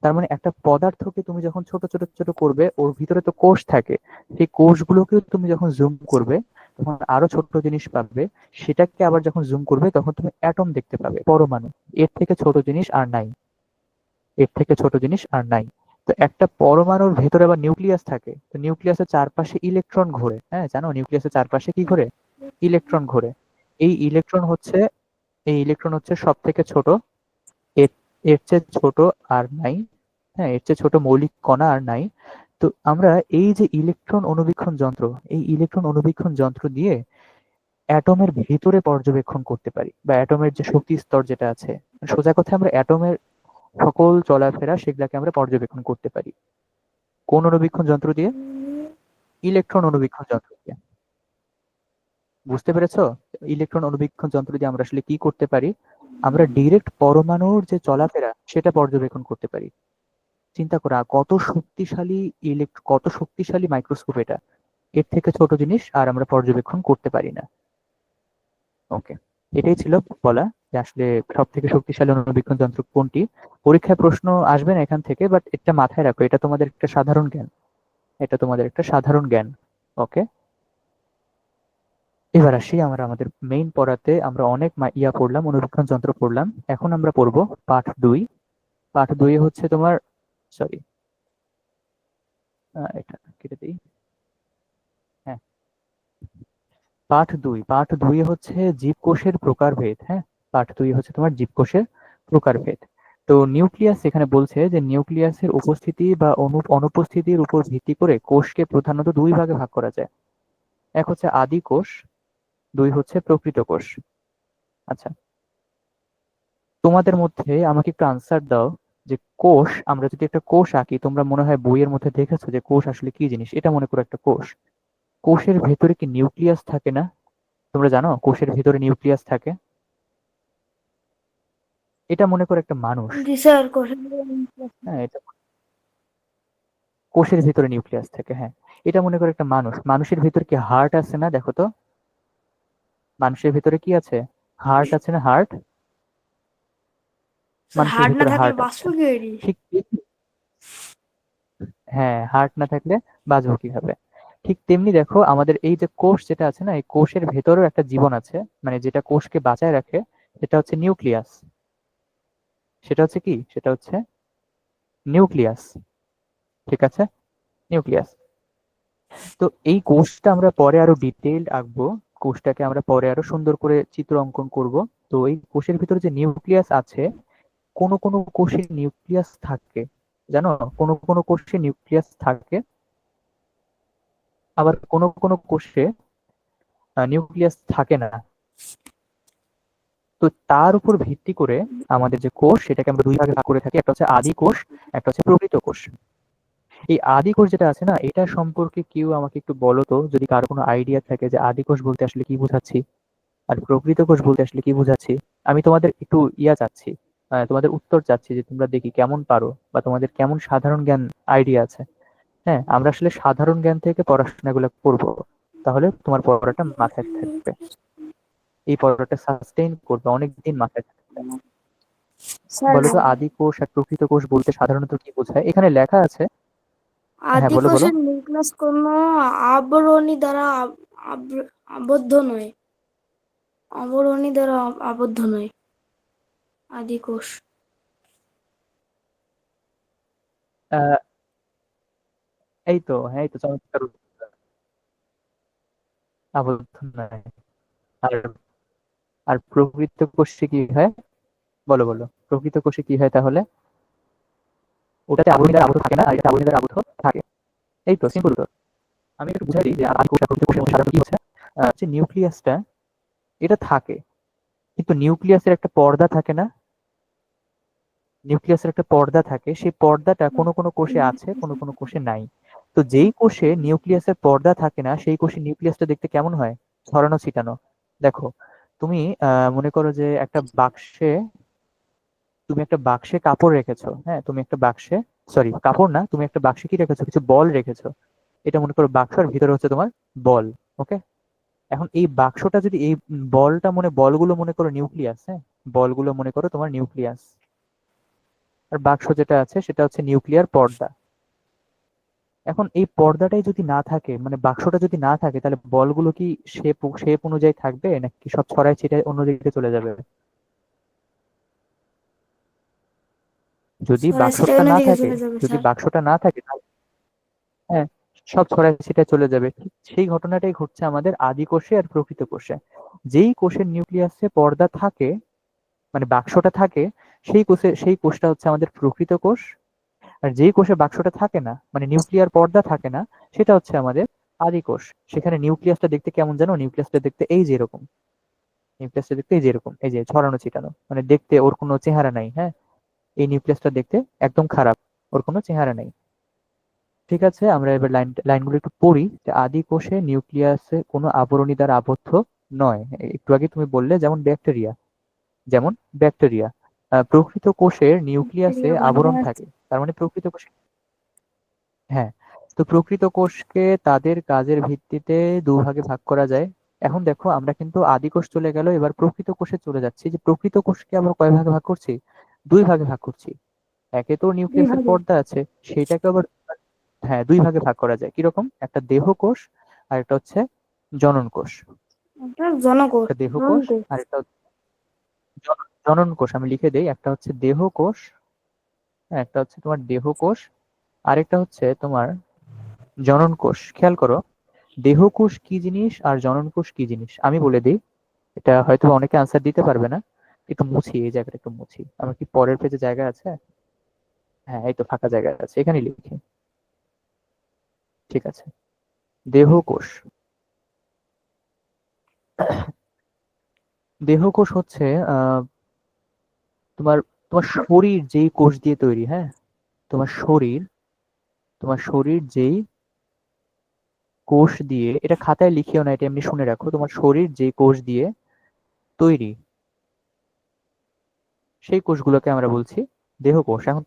তার মানে একটা পদার্থকে তুমি যখন ছোট ছোট ছোট করবে, ওর ভিতরে তো কোষ থাকে। সেই কোষগুলোকে তুমি যখন জুম করবে, তখন আরো ছোট জিনিস পাবে। সেটাকে আবার যখন জুম করবে, তখন তুমি অ্যাটম দেখতে পাবে, পরমাণু। এর থেকে ছোট জিনিস আর নাই। এর থেকে ছোট জিনিস আর নাই। তো একটা পরমাণুর ভেতরে আবার নিউক্লিয়াস থাকে, তো নিউক্লিয়াসের চারপাশে ইলেকট্রন ঘোরে। হ্যাঁ, জানো নিউক্লিয়াসের চারপাশে কি ঘোরে? ইলেকট্রন ঘোরে। এই ইলেকট্রন হচ্ছে এই ইলেকট্রন হচ্ছে সব থেকে ছোট। এর এর চেয়ে ছোট আর নাই। হ্যাঁ, এর চেয়ে ছোট মৌলিক কণা আর নাই। তো আমরা এই যে ইলেকট্রন অনুবীক্ষণ যন্ত্র, এই ইলেকট্রন অনুবীক্ষণ যন্ত্র দিয়ে অ্যাটমের ভেতরে পর্যবেক্ষণ করতে পারি, বা অ্যাটমের যে শক্তি স্তর যেটা আছে, সোজা কথা আমরা অ্যাটমের সকল চলাফেরা সেগুলাকে আমরা পর্যবেক্ষণ করতে পারি। কোন অনুবীক্ষণ যন্ত্র দিয়ে? ইলেকট্রন অনুবীক্ষণ যন্ত্র দিয়ে। বুঝতে পেরেছো? ইলেকট্রন অনুবীক্ষণ যন্ত্র দিয়ে আমরা আসলে কি করতে পারি? আমরা ডিরেক্ট পরমাণুর যে চলাফেরা সেটা পর্যবেক্ষণ করতে পারি। চিন্তা করা কত শক্তিশালী মাইক্রোস্কোপ এটা। এর থেকে ছোট জিনিস আর আমরা পর্যবেক্ষণ করতে পারি না। ওকে, এটাই ছিল বলা যে আসলে সব থেকে শক্তিশালী অনুবীক্ষণ যন্ত্র কোনটি। পরীক্ষায় প্রশ্ন আসবে না এখান থেকে, বাট এটা মাথায় রাখো, এটা তোমাদের একটা সাধারণ জ্ঞান। এটা তোমাদের একটা সাধারণ জ্ঞান। ওকে, এবার আসি আমরা আমাদের মেইন পড়াতে। আমরা অনেক পড়লাম, অনুবীক্ষণ যন্ত্র পড়লাম। এখন আমরা পড়বো পাঠ 2। পাঠ 2 হচ্ছে তোমার, সরি, এটা কেটে দিই। হ্যাঁ, পাঠ 2 হচ্ছে জীবকোষের প্রকারভেদ। হ্যাঁ, পাঠ 2 হচ্ছে তোমার জীবকোষের প্রকারভেদ। তো নিউক্লিয়াস এখানে বলছে যে নিউক্লিয়াসের উপস্থিতি বা অনুপস্থিতির উপর ভিত্তি করে কোষকে প্রধানত দুই ভাগে ভাগ করা যায়। এক হচ্ছে আদি কোষ, দুই হচ্ছে প্রকৃত কোষ। আচ্ছা, তোমাদের মধ্যে আমাকে একটু আনসার দাও যে কোষ, আমরা যদি একটা কোষ আঁকি, তোমরা মনে হয় বইয়ের মধ্যে দেখেছো যে কোষ আসলে কি জিনিস। এটা মনে করো একটা কোষ। কোষের ভেতরে কি নিউক্লিয়াস থাকে না? তোমরা জানো কোষের ভেতরে নিউক্লিয়াস থাকে? এটা মনে করো একটা মানুষ। জি স্যার, কোশ্চেন। হ্যাঁ, এটা কোষের ভিতরে নিউক্লিয়াস থাকে। হ্যাঁ, এটা মনে করো একটা মানুষ। মানুষের ভিতরে কি হার্ট আছে না? দেখো তো, মানুষের ভিতরে কি আছে? হার্ট আছে না? হার্ট, স্যার, মানুষের হার্ট না ভিতরে থাকলে হার্ট আছে। বাঁচবো কি করি? ঠিক, হ্যাঁ, হার্ট না থাকলে বাঁচবো কিভাবে? ঠিক তেমনি দেখো, আমাদের এই যে কোষ যেটা আছে না, এই কোষের ভেতরেও একটা জীবন আছে, মানে যেটা কোষকে বাঁচায় রাখে। সেটা হচ্ছে নিউক্লিয়াস। সেটা হচ্ছে নিউক্লিয়াস। ঠিক আছে, নিউক্লিয়াস। তো এই কোষটা আমরা পরে আরো ডিটেইলড আঁকবো। কোষটাকে আমরা পরে আরো সুন্দর করে চিত্র অঙ্কন করব। তো এই কোষের ভিতরে যে নিউক্লিয়াস আছে, কোন কোন কোষে নিউক্লিয়াস থাকে জানো? কোন কোন কোষে নিউক্লিয়াস থাকে, আবার কোন কোন কোষে নিউক্লিয়াস থাকে না। তো তার উপর ভিত্তি করে আমাদের যে কোষ, সেটাকে আমরা দুই ভাগে ভাগ করে থাকি। একটা হচ্ছে আদি কোষ, একটা হচ্ছে প্রকৃত কোষ। এই আদি কোষ যেটা আছে না, এটা সম্পর্কে কেউ আমাকে একটু বলো তো, যদি কারো কোনো আইডিয়া থাকে যে আদি কোষ বলতে আসলে কি বোঝাচ্ছি আর প্রকৃত কোষ বলতে আসলে কি বোঝাচ্ছি। আমি তোমাদের একটু চাচ্ছি, তোমাদের উত্তর চাচ্ছি, যে তোমরা দেখি কেমন পারো বা তোমাদের কেমন সাধারণ জ্ঞান আইডিয়া আছে। হ্যাঁ, আমরা আসলে সাধারণ জ্ঞান থেকে পড়াশোনাগুলো করব, তাহলে তোমার পড়াটা মাথায় থাকবে। এই পড়াটা সাস্টেইন করবে, অনেকদিন মাথায় থাকবে। স্যার, বলো তো, আদি কোষ আর প্রকৃত কোষ বলতে সাধারণত কি বোঝায়? এখানে লেখা আছে। হ্যাঁ, আদি বলো বলো। কোষের নিউক্লিয়াস কোনো আবরণী দ্বারা আবদ্ধ নয়। আবরণী দ্বারা আবদ্ধ নয় আদি কোষ। আহ, এই তো, হ্যাঁ, এই তো চমৎকার উত্তর। আবদ্ধ নয়। আর আর প্রকৃত কোষে কি হয়? বলো বলো, প্রকৃত কোষে কি হয় তাহলে? ওটাতে আবরণী দ্বারা আবদ্ধ থাকে না, আর এটা আবরণী দ্বারা আবদ্ধ থাকে। এই তো সিম্পল উত্তর। আমি একটু বুঝাই দিই যে আদি কোষ আর প্রকৃত কোষের মধ্যে সাধারণত কি হচ্ছে। যে নিউক্লিয়াসটা, এটা থাকে, কিন্তু নিউক্লিয়াসের একটা পর্দা থাকে না? নিউক্লিয়াসের একটা পর্দা থাকে, সেই পর্দাটা কোনো কোনো কোষে আছে, কোনো কোনো কোষে নাই। তো যেই কোষে নিউক্লিয়াসের পর্দা থাকে না, সেই কোষে নিউক্লিয়াসটা দেখতে কেমন হয়? ছড়ানো ছিটানো। দেখো, তুমি মনে করো যে তুমি একটা বাক্সে কাপড় রেখেছো। হ্যাঁ, তুমি একটা বাক্সে, সরি কাপড় না, তুমি একটা বাক্সে কি রেখেছো? কিছু বল রেখেছো। এটা মনে করো বাক্স, আর ভিতরে হচ্ছে তোমার বল। ওকে, এখন এই বাক্সটা যদি এই বলগুলো মনে করো নিউক্লিয়াস। হ্যাঁ, বলগুলো মনে করো তোমার নিউক্লিয়াস, আর বাক্স যেটা আছে সেটা হচ্ছে নিউক্লিয়ার পর্দা। এখন এই পর্দাটাই যদি না থাকে, মানে বাক্সটা যদি না থাকে, তাহলে বলগুলো কি শেপ শেপ অনুযায়ী থাকবে, নাকি সব ছড়ায় ছিটায় অন্যদিকে চলে যাবে? যদি ছড়াই ছিটাই বাক্সটা না অন্যদিকে থাকে, চলে যাবে যদি স্যার। বাক্সটা না থাকে হ্যাঁ, সব ছড়ায় ছিটায় চলে যাবে। ঠিক সেই ঘটনাটাই ঘটছে আমাদের আদি কোষে আর প্রকৃত কোষে। যেই কোষের নিউক্লিয়াসে পর্দা থাকে, মানে বাক্সটা থাকে, সেই কোষটা হচ্ছে আমাদের প্রকৃত কোষ। আর যেই কোষে বাক্সটা থাকে না, মানে নিউক্লিয়ার পর্দা থাকে না, সেটা হচ্ছে আমাদের আদি কোষ। সেখানে নিউক্লিয়াসটা দেখতে কেমন জানো? নিউক্লিয়াসটা দেখতে এই যে এরকম। নিউক্লিয়াসটা দেখতে এই যে এরকম, এই যে ছড়ানো ছিটানো, মানে দেখতে ওর কোনো চেহারা নাই। হ্যাঁ, এই নিউক্লিয়াসটা দেখতে একদম খারাপ, ওর কোনো চেহারা নেই। ঠিক আছে, আমরা এবার লাইনগুলো একটু পড়ি। যে আদি কোষে নিউক্লিয়াসে কোনো আবরণী দ্বারা আবদ্ধ নয়। একটু আগে তুমি বললে যেমন ব্যাকটেরিয়া, যেমন ব্যাকটেরিয়া। প্রকৃত কোষের নিউক্লিয়াসে ব্যাকটেরিয়া, আবরণ ভাইরাস। থাকে, তার মানে প্রকৃত কোষে। হ্যাঁ, তো প্রকৃত কোষকে তাদের কাজের ভিত্তিতে দুভাগে ভাগ করা যায়। এখন দেখো, আমরা কিন্তু আদি কোষ চলে গেল, এবার প্রকৃত কোষে চলে যাচ্ছি। যে প্রকৃত কোষকে আমরা কয় ভাগে ভাগ করছি? দুই ভাগে ভাগ করছি। একে তো দুই নিউক্লিয়াসের ভাগে। পর্দা আছে, সেটাকে আবার হ্যাঁ দুই ভাগে ভাগ করা যায়। কিরকম? একটা দেহ কোষ আর একটা হচ্ছে জনন কোষ। একটা জনকোষ। একটা দেহ কোষ জনকোষ। আর একটা হচ্ছে জনন কোষ। আমি লিখে দেই, একটা হচ্ছে দেহ কোষ, হ্যাঁ, একটা হচ্ছে তোমার দেহ কোষ, আরেকটা হচ্ছে তোমার জনন কোষ। খেয়াল করো, দেহ কোষ কি জিনিস আর জনন কোষ কি জিনিস আমি বলে দিই। এটা হয়তো অনেকে আনসার দিতে পারবে না। একটু মুছি, এই জায়গাটা একটু মুছি। আমার কি পরের পেজে জায়গা আছে? হ্যাঁ, এই তো ফাঁকা জায়গা আছে, এখানে লিখি। ঠিক আছে, দেহ কোষ। দেহ কোষ হচ্ছে তোমার তোমার শরীর যেই কোষ দিয়ে তৈরি। হ্যাঁ, তোমার শরীর তোমার শরীর যেই কোষ দিয়ে, এটা খাতায় লিখিও না, এটা এমনি শুনে রাখো। তোমার শরীর যেই কোষ দিয়ে তৈরি, সেই কোষগুলোকে আমরা বলছি দেহ কোষ। এখন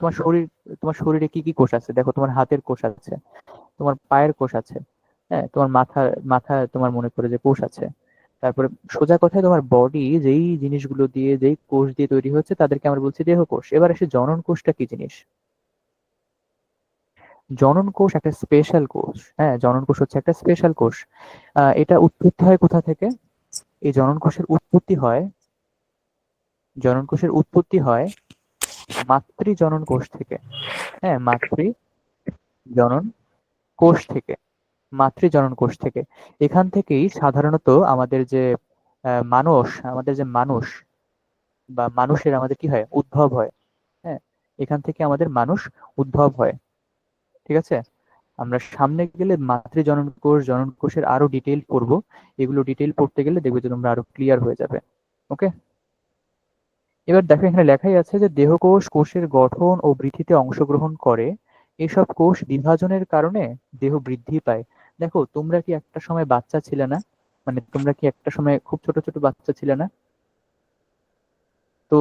তোমার শরীরে কি কি কোষ আছে দেখো। তোমার হাতের কোষ আছে, তোমার পায়ের কোষ আছে, হ্যাঁ, তোমার মাথা তোমার মনে করে যে কোষ আছে। তারপরে সোজা কথায় তোমার বডি যেই জিনিসগুলো দিয়ে, যেই কোষ দিয়ে তৈরি হচ্ছে, তাদেরকে আমরা বলছি দেহ কোষ। এবার এসে জনন কোষটা কি জিনিস? জনন কোষ একটা স্পেশাল কোষ। হ্যাঁ, জনন কোষ হচ্ছে একটা স্পেশাল কোষ। এটা উৎপত্তি হয় কোথা থেকে? এই জনন কোষের উৎপত্তি হয় মাতৃ জনন কোষ থেকে। হ্যাঁ, জনন কোষ থেকে মাতৃ জনন কোষ থেকে। এখান থেকেই সাধারণত আমাদের যে মানুষ বা মানুষের আমাদের কি হয়? উদ্ভব হয়। হ্যাঁ, এখান থেকে আমাদের মানুষ উদ্ভব হয়। ঠিক আছে, আমরা সামনে গেলে মাতৃ জনন কোষের আরো ডিটেইল পড়বো। এগুলো ডিটেইল পড়তে গেলে দেখবে যে তোমরা আরো ক্লিয়ার হয়ে যাবে। ওকে, এবার দেখো, এখানে লেখাই আছে যে দেহকোষ কোষের গঠন ও বৃদ্ধিতে অংশগ্রহণ করে। এসব কোষ বিভাজনের কারণে দেহ বৃদ্ধি পায়। দেখো, তোমরা কি একটা সময় বাচ্চা ছিলে না? মানে তোমরা কি একটা সময় খুব ছোট ছোট বাচ্চা ছিলে না? তো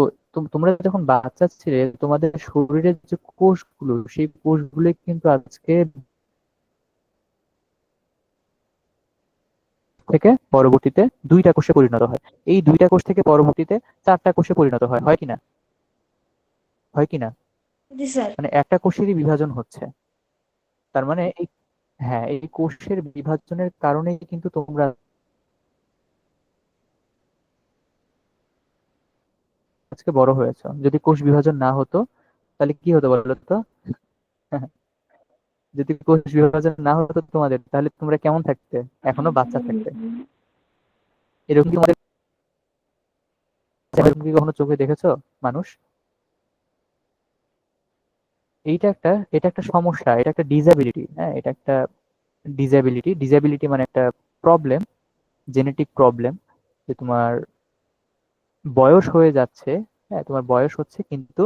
তোমরা যখন বাচ্চা ছিলে, তোমাদের শরীরের যে কোষগুলো, সেই কোষগুলো কিন্তু আজকে থেকে পরবর্তীতে দুইটা কোষে পরিণত হয়। এই দুইটা কোষ থেকে পরবর্তীতে চারটা কোষে পরিণত হয়। হয় কিনা? হয় কিনা? জি স্যার। মানে একটা কোষেরই বিভাজন হচ্ছে। তার মানে হ্যাঁ, এই কোষের বিভাজনের কারণেই কিন্তু তোমরা আজকে বড় হয়েছো। যদি কোষ বিভাজন না হতো, তাহলে কি হতো বলো তো? যদি কোষ বিভাজন না হতো তোমাদের, তাহলে তোমরা কেমন থাকতে? এখনো বাচ্চা থাকতে। এরকম কি এরকম কি কখনো চোখে দেখেছো মানুষ? এটা একটা সমস্যা, এটা একটা ডিসএবিলিটি। হ্যাঁ, এটা একটা ডিসএবিলিটি মানে একটা প্রবলেম, জেনেটিক প্রবলেম। যে তোমার বয়স হয়ে যাচ্ছে, হ্যাঁ, তোমার বয়স হচ্ছে, কিন্তু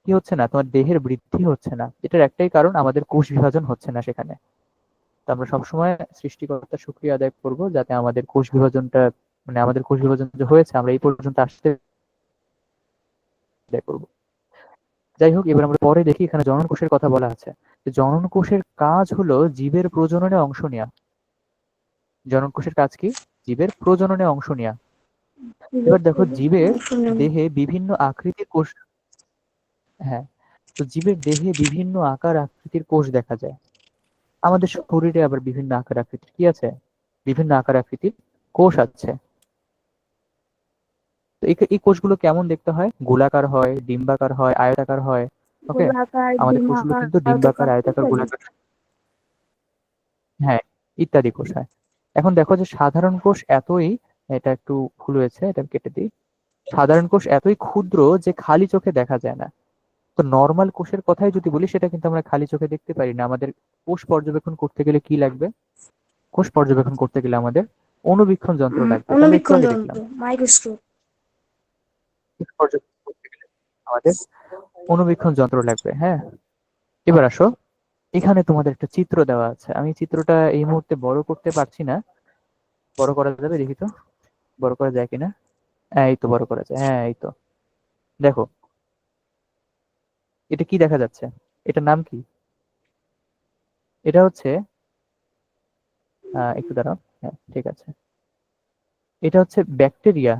কি হচ্ছে না? তোমার দেহের বৃদ্ধি হচ্ছে না। এটার একটাই কারণ, আমাদের কোষ বিভাজন হচ্ছে না সেখানে। তো আমরা সবসময় সৃষ্টিকর্তার শুকরিয়া আদায় করব, যাতে আমাদের কোষ বিভাজন যে হয়েছে, আমরা এই পর্যন্ত আসতে আদায় করবো। যাই হোক, এবার আমরা পরে দেখি এখানে জনন কোষের কথা বলা আছে। যে জনন কোষের কাজ হলো জীবের প্রজননে অংশ নেওয়া। জনন কোষের কাজ কি? জীবের প্রজননে অংশ নেওয়া। এবার দেখো, জীবের দেহে বিভিন্ন আকৃতির কোষ। হ্যাঁ, তো জীবের দেহে বিভিন্ন আকার আকৃতির কোষ দেখা যায়। আমাদের শরীরে আবার বিভিন্ন আকার আকৃতির কি আছে? বিভিন্ন আকার আকৃতির কোষ আছে। তো এই কোষগুলো কেমন দেখতে হয়? গোলাকার হয়, ডিম্বাকার হয়, আয়তাকার হয়। ওকে, গোলাকার, আমাদের কোষগুলো ডিম্বাকার, কিন্তু ডিম্বাকার, আয়তাকার আয়তাকার, ইত্যাদি। গোলাকার, হ্যাঁ, ইত্যাদি কোষ হয়। এখন দেখো যে সাধারণ কোষ এতই, এটা একটু ভুল হয়েছে, এটা আমি কেটে দিই। সাধারণ কোষ এতই ক্ষুদ্র যে খালি চোখে দেখা যায় না। তো নর্মাল কোষের কথাই যদি বলি, সেটা কিন্তু আমরা খালি চোখে দেখতে পারি না। আমাদের কোষ পর্যবেক্ষণ করতে গেলে কি লাগবে? কোষ পর্যবেক্ষণ করতে গেলে আমাদের অণুবীক্ষণ যন্ত্র লাগবে, যা আমরা একটু অণুবীক্ষণ আগে যন্ত্র, দেখলাম। মাইক্রোস্কোপ। কোষ পর্যবেক্ষণ করতে গেলে আমাদের অণুবীক্ষণ যন্ত্র লাগবে। হ্যাঁ, এবার আসো, এখানে তোমাদের একটা চিত্র দেওয়া আছে। আমি চিত্রটা এই মুহূর্তে বড় করতে পারছি না। বড় করা যাবে? দেখি তো বড় করা যায় কিনা। হ্যাঁ, এই তো বড় করা যায়। হ্যাঁ, এই তো দেখো, এটা কি দেখা যাচ্ছে? এটার নাম কি? এটা হচ্ছে, একটু দাঁড়াও। হ্যাঁ, ঠিক আছে। এটা হচ্ছে ব্যাকটেরিয়া।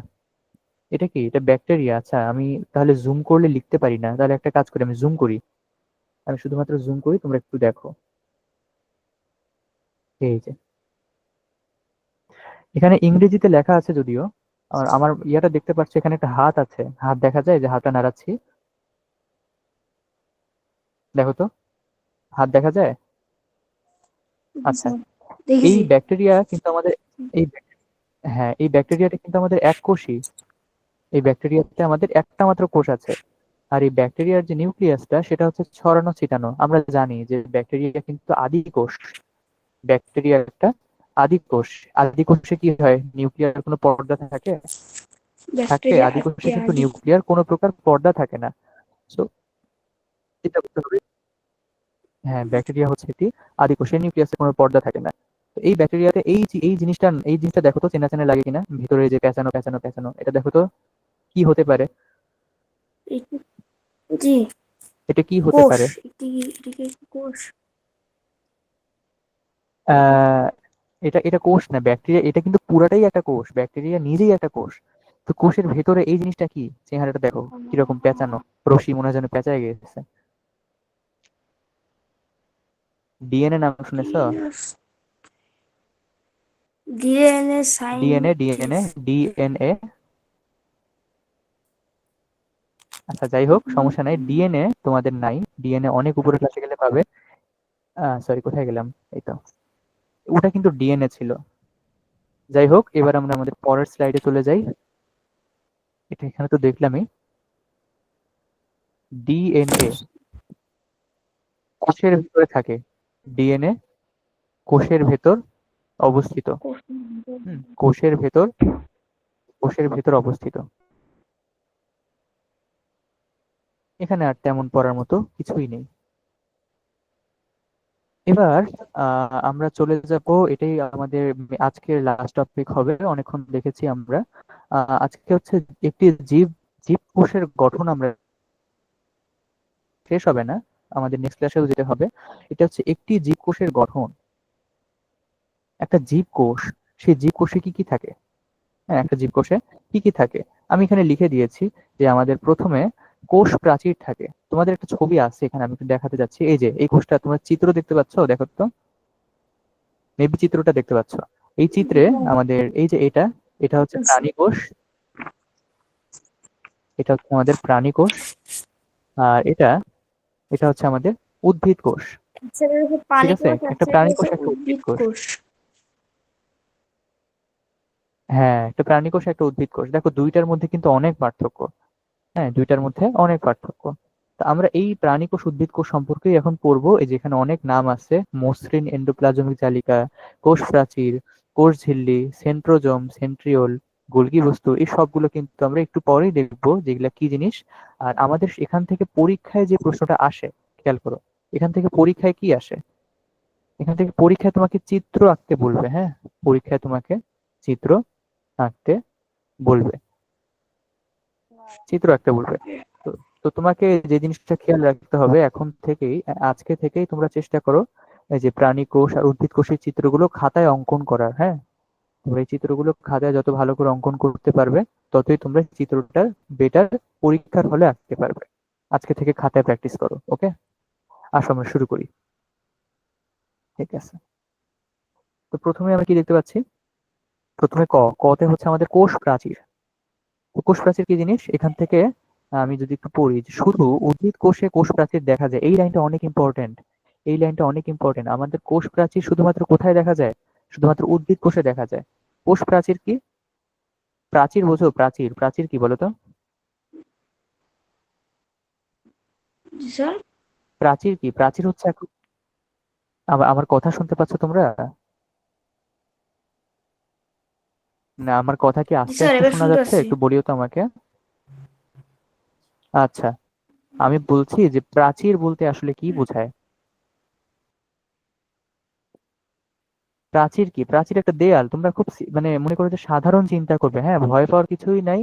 এটা কি? এটা ব্যাকটেরিয়া। আচ্ছা, আমি তাহলে জুম করলে লিখতে পারি না, তাহলে একটা কাজ করি, আমি জুম করি। আমি শুধুমাত্র জুম করি, তোমরা একটু দেখো। এই যে এখানে ইংরেজিতে লেখা আছে যদিও, আর আমার ইয়াটা দেখতে পাচ্ছি, এখানে একটা হাত আছে। হাত দেখা যায়, যে হাতটা নাড়াচ্ছি, দেখো তো, হাত দেখা যায়। আচ্ছা, এই দেখেছি। ব্যাকটেরিয়া কিন্তু আমাদের, এই হ্যাঁ, এই ব্যাকটেরিয়াটা কিন্তু আমাদের এক কোষী। এই ব্যাকটেরিয়াতে আমাদের একটা মাত্র কোষ আছে। আর এই ব্যাকটেরিয়ার যে নিউক্লিয়াসটা, সেটা হচ্ছে ছড়ানো ছিটানো। আমরা জানি যে ব্যাকটেরিয়া কিন্তু আদি কোষ। ব্যাকটেরিয়া একটা আদি কোষ। আদি কোষে কি হয়? নিউক্লিয়ার কোনো পর্দা থাকে? থাকে? ব্যাকটেরিয়া আদি একটি কোষে কিন্তু আদি। নিউক্লিয়ার কোনো প্রকার পর্দা থাকে না। সো এটা বলতে হবে, হ্যাঁ, ব্যাকটেরিয়া হচ্ছে একটি আদি কোষে, নিউক্লিয়াসে কোনো পর্দা থাকে না। তো এই ব্যাকটেরিয়াতে এই জিনিসটা দেখো তো, চেনা চেনা লাগে কিনা? ভিতরে যে প্যাঁচানো প্যাঁচানো প্যাঁচানো, এটা দেখো তো কি হতে পারে? এটি, জি, এটা কি হতে কোষ। পারে? এটিকে একটি কোষ। আহ এটা এটা কোষ না, ব্যাকটেরিয়া এটা কিন্তু পুরাটাই একটা কোষ। ব্যাকটেরিয়া নিজেই একটা কোষ। তো কোষের ভেতরে এই জিনিসটা কি? চেহারাটা দেখো কিরকম পেঁচানো, রশ্মি মনে হয় যেন পেঁচায় গেছে। ডিএনএ নাম শুনেছো? DNA DNA, DNA, scientist. DNA. আচ্ছা, যাই হোক, সমস্যা নাই। ডিএনএ তোমাদের নাই, ডিএনএ অনেক উপরে ক্লাসে গেলে পাবে। সরি, কোথায় গেলাম? এই তো, ওটা কিন্তু ডিএনএ ছিল। যাই হোক, এবার আমরা আমাদের পরের স্লাইডে চলে যাই। এটা এখানে তো দেখলামই। ডিএনএ কোষের ভিতরে থাকে। ডিএনএ কোষের ভেতর অবস্থিত। কোষের ভেতর, কোষের ভেতর অবস্থিত। এখানে আর তেমন পড়ার মতো কিছুই নেই। এবার আমরা চলে যাব, এটাই আমাদের আজকের লাস্ট টপিক হবে। অনেকক্ষণ দেখেছি আমরা। আজকে হচ্ছে একটি জীব, জীবকোষের গঠন আমরা, শেষ হবে না, আমাদের নেক্সট ক্লাসেও যেতে হবে। এটা হচ্ছে একটি জীবকোষের গঠন। একটা জীবকোষ, সেই জীবকোষে কি কি থাকে? হ্যাঁ, একটা জীবকোষে কি কি থাকে আমি এখানে লিখে দিয়েছি। যে আমাদের প্রথমে কোষ প্রাচীর থাকে। তোমাদের একটা ছবি আছে এখানে, আমি একটু দেখাতে যাচ্ছি। এই যে এই কোষটা, তোমরা চিত্র দেখতে পাচ্ছ, দেখো তো, মেবি চিত্রটা দেখতে পাচ্ছ। এই চিত্রে আমাদের এই যে এটা, এটা হচ্ছে প্রাণী কোষ। এটা হচ্ছে আমাদের প্রাণী কোষ। আর এটা, এটা হচ্ছে আমাদের উদ্ভিদ কোষ। ঠিক পানি আছে, কোষ, একটা আছে প্রাণী হচ্ছে কোষ, একটা উদ্ভিদ উদ্ভিদ কোষ। কোষ। হ্যাঁ, একটা প্রাণী কোষ, একটা উদ্ভিদ কোষ। দেখো, দুইটার মধ্যে কিন্তু অনেক পার্থক্য। হ্যাঁ, দুইটার মধ্যে অনেক পার্থক্য। তা আমরা এই প্রাণী কোষ, উদ্ভিদ কোষ সম্পর্কেই এখন পড়বো। এই যেখানে অনেক নাম আছে: মসৃণ এন্ডোপ্লাজমিক জালিকা, কোষ প্রাচীর, কোষ ঝিল্লি, সেন্ট্রোজোম, সেন্ট্রিওল, গোলগি বস্তু, এই সবগুলো কিন্তু আমরা একটু পরেই দেখবো যেগুলা কি জিনিস। আর আমাদের এখান থেকে পরীক্ষায় যে প্রশ্নটা আসে, খেয়াল করো, এখান থেকে পরীক্ষায় কি আসে? এখান থেকে পরীক্ষায় তোমাকে চিত্র আঁকতে বলবে। হ্যাঁ, পরীক্ষায় তোমাকে চিত্র আঁকতে বলবে, চিত্র আঁকতে বলবে। তো তো তোমাকে যে জিনিসটা খেয়াল রাখতে হবে এখন থেকেই, আজকে থেকেই তোমরা চেষ্টা করো এই যে প্রাণী কোষ আর উদ্ভিদ কোষের চিত্রগুলো খাতায় অঙ্কন করার। হ্যাঁ, তোমরা এই চিত্রগুলো খাতায় যত ভালো করে অঙ্কন করতে পারবে, ততই তোমরা চিত্রটা বেটার পরীক্ষার হলে আঁকতে পারবে। আজকে থেকে খাতায় প্র্যাকটিস করো। ওকে, আসো আমরা শুরু করি। ঠিক আছে, তো প্রথমে আমরা কি দেখতে পাচ্ছি? প্রথমে কতে হচ্ছে আমাদের কোষ প্রাচীর। তো কোষ প্রাচীর কি জিনিস? এখান থেকে আমি যদি একটু পড়ি যে শুধু উদ্ভিদ কোষে কোষ প্রাচীর দেখা যায়, এই লাইনটা অনেক ইম্পর্টেন্ট। এই লাইনটা অনেক ইম্পর্টেন্ট। আমাদের কোষ প্রাচীর শুধুমাত্র কোথায় দেখা যায়? শুধুমাত্র উদ্ভিদ কোষে দেখা যায়। কোষ প্রাচীর কি? প্রাচীর বোঝো? প্রাচীর, প্রাচীর কি বলো তো? জি স্যার। প্রাচীর কি? প্রাচীর হচ্ছে আমার আমার কথা শুনতে পাচ্ছ তোমরা? না, আমার কথা কি জি আস্তে স্যার, আস্তে এবার শোনা শুনতে যাচ্ছে? পাচ্ছি। একটু বলিও তো আমাকে। আচ্ছা, আমি বলছি যে প্রাচীর বলতে আসলে কি বোঝায়? প্রাচীর কি? প্রাচীর একটা দেয়াল। তোমরা খুব মানে মনে করো যে সাধারণ চিন্তা করবে, হ্যাঁ, ভয় পাওয়ার কিছুই নাই।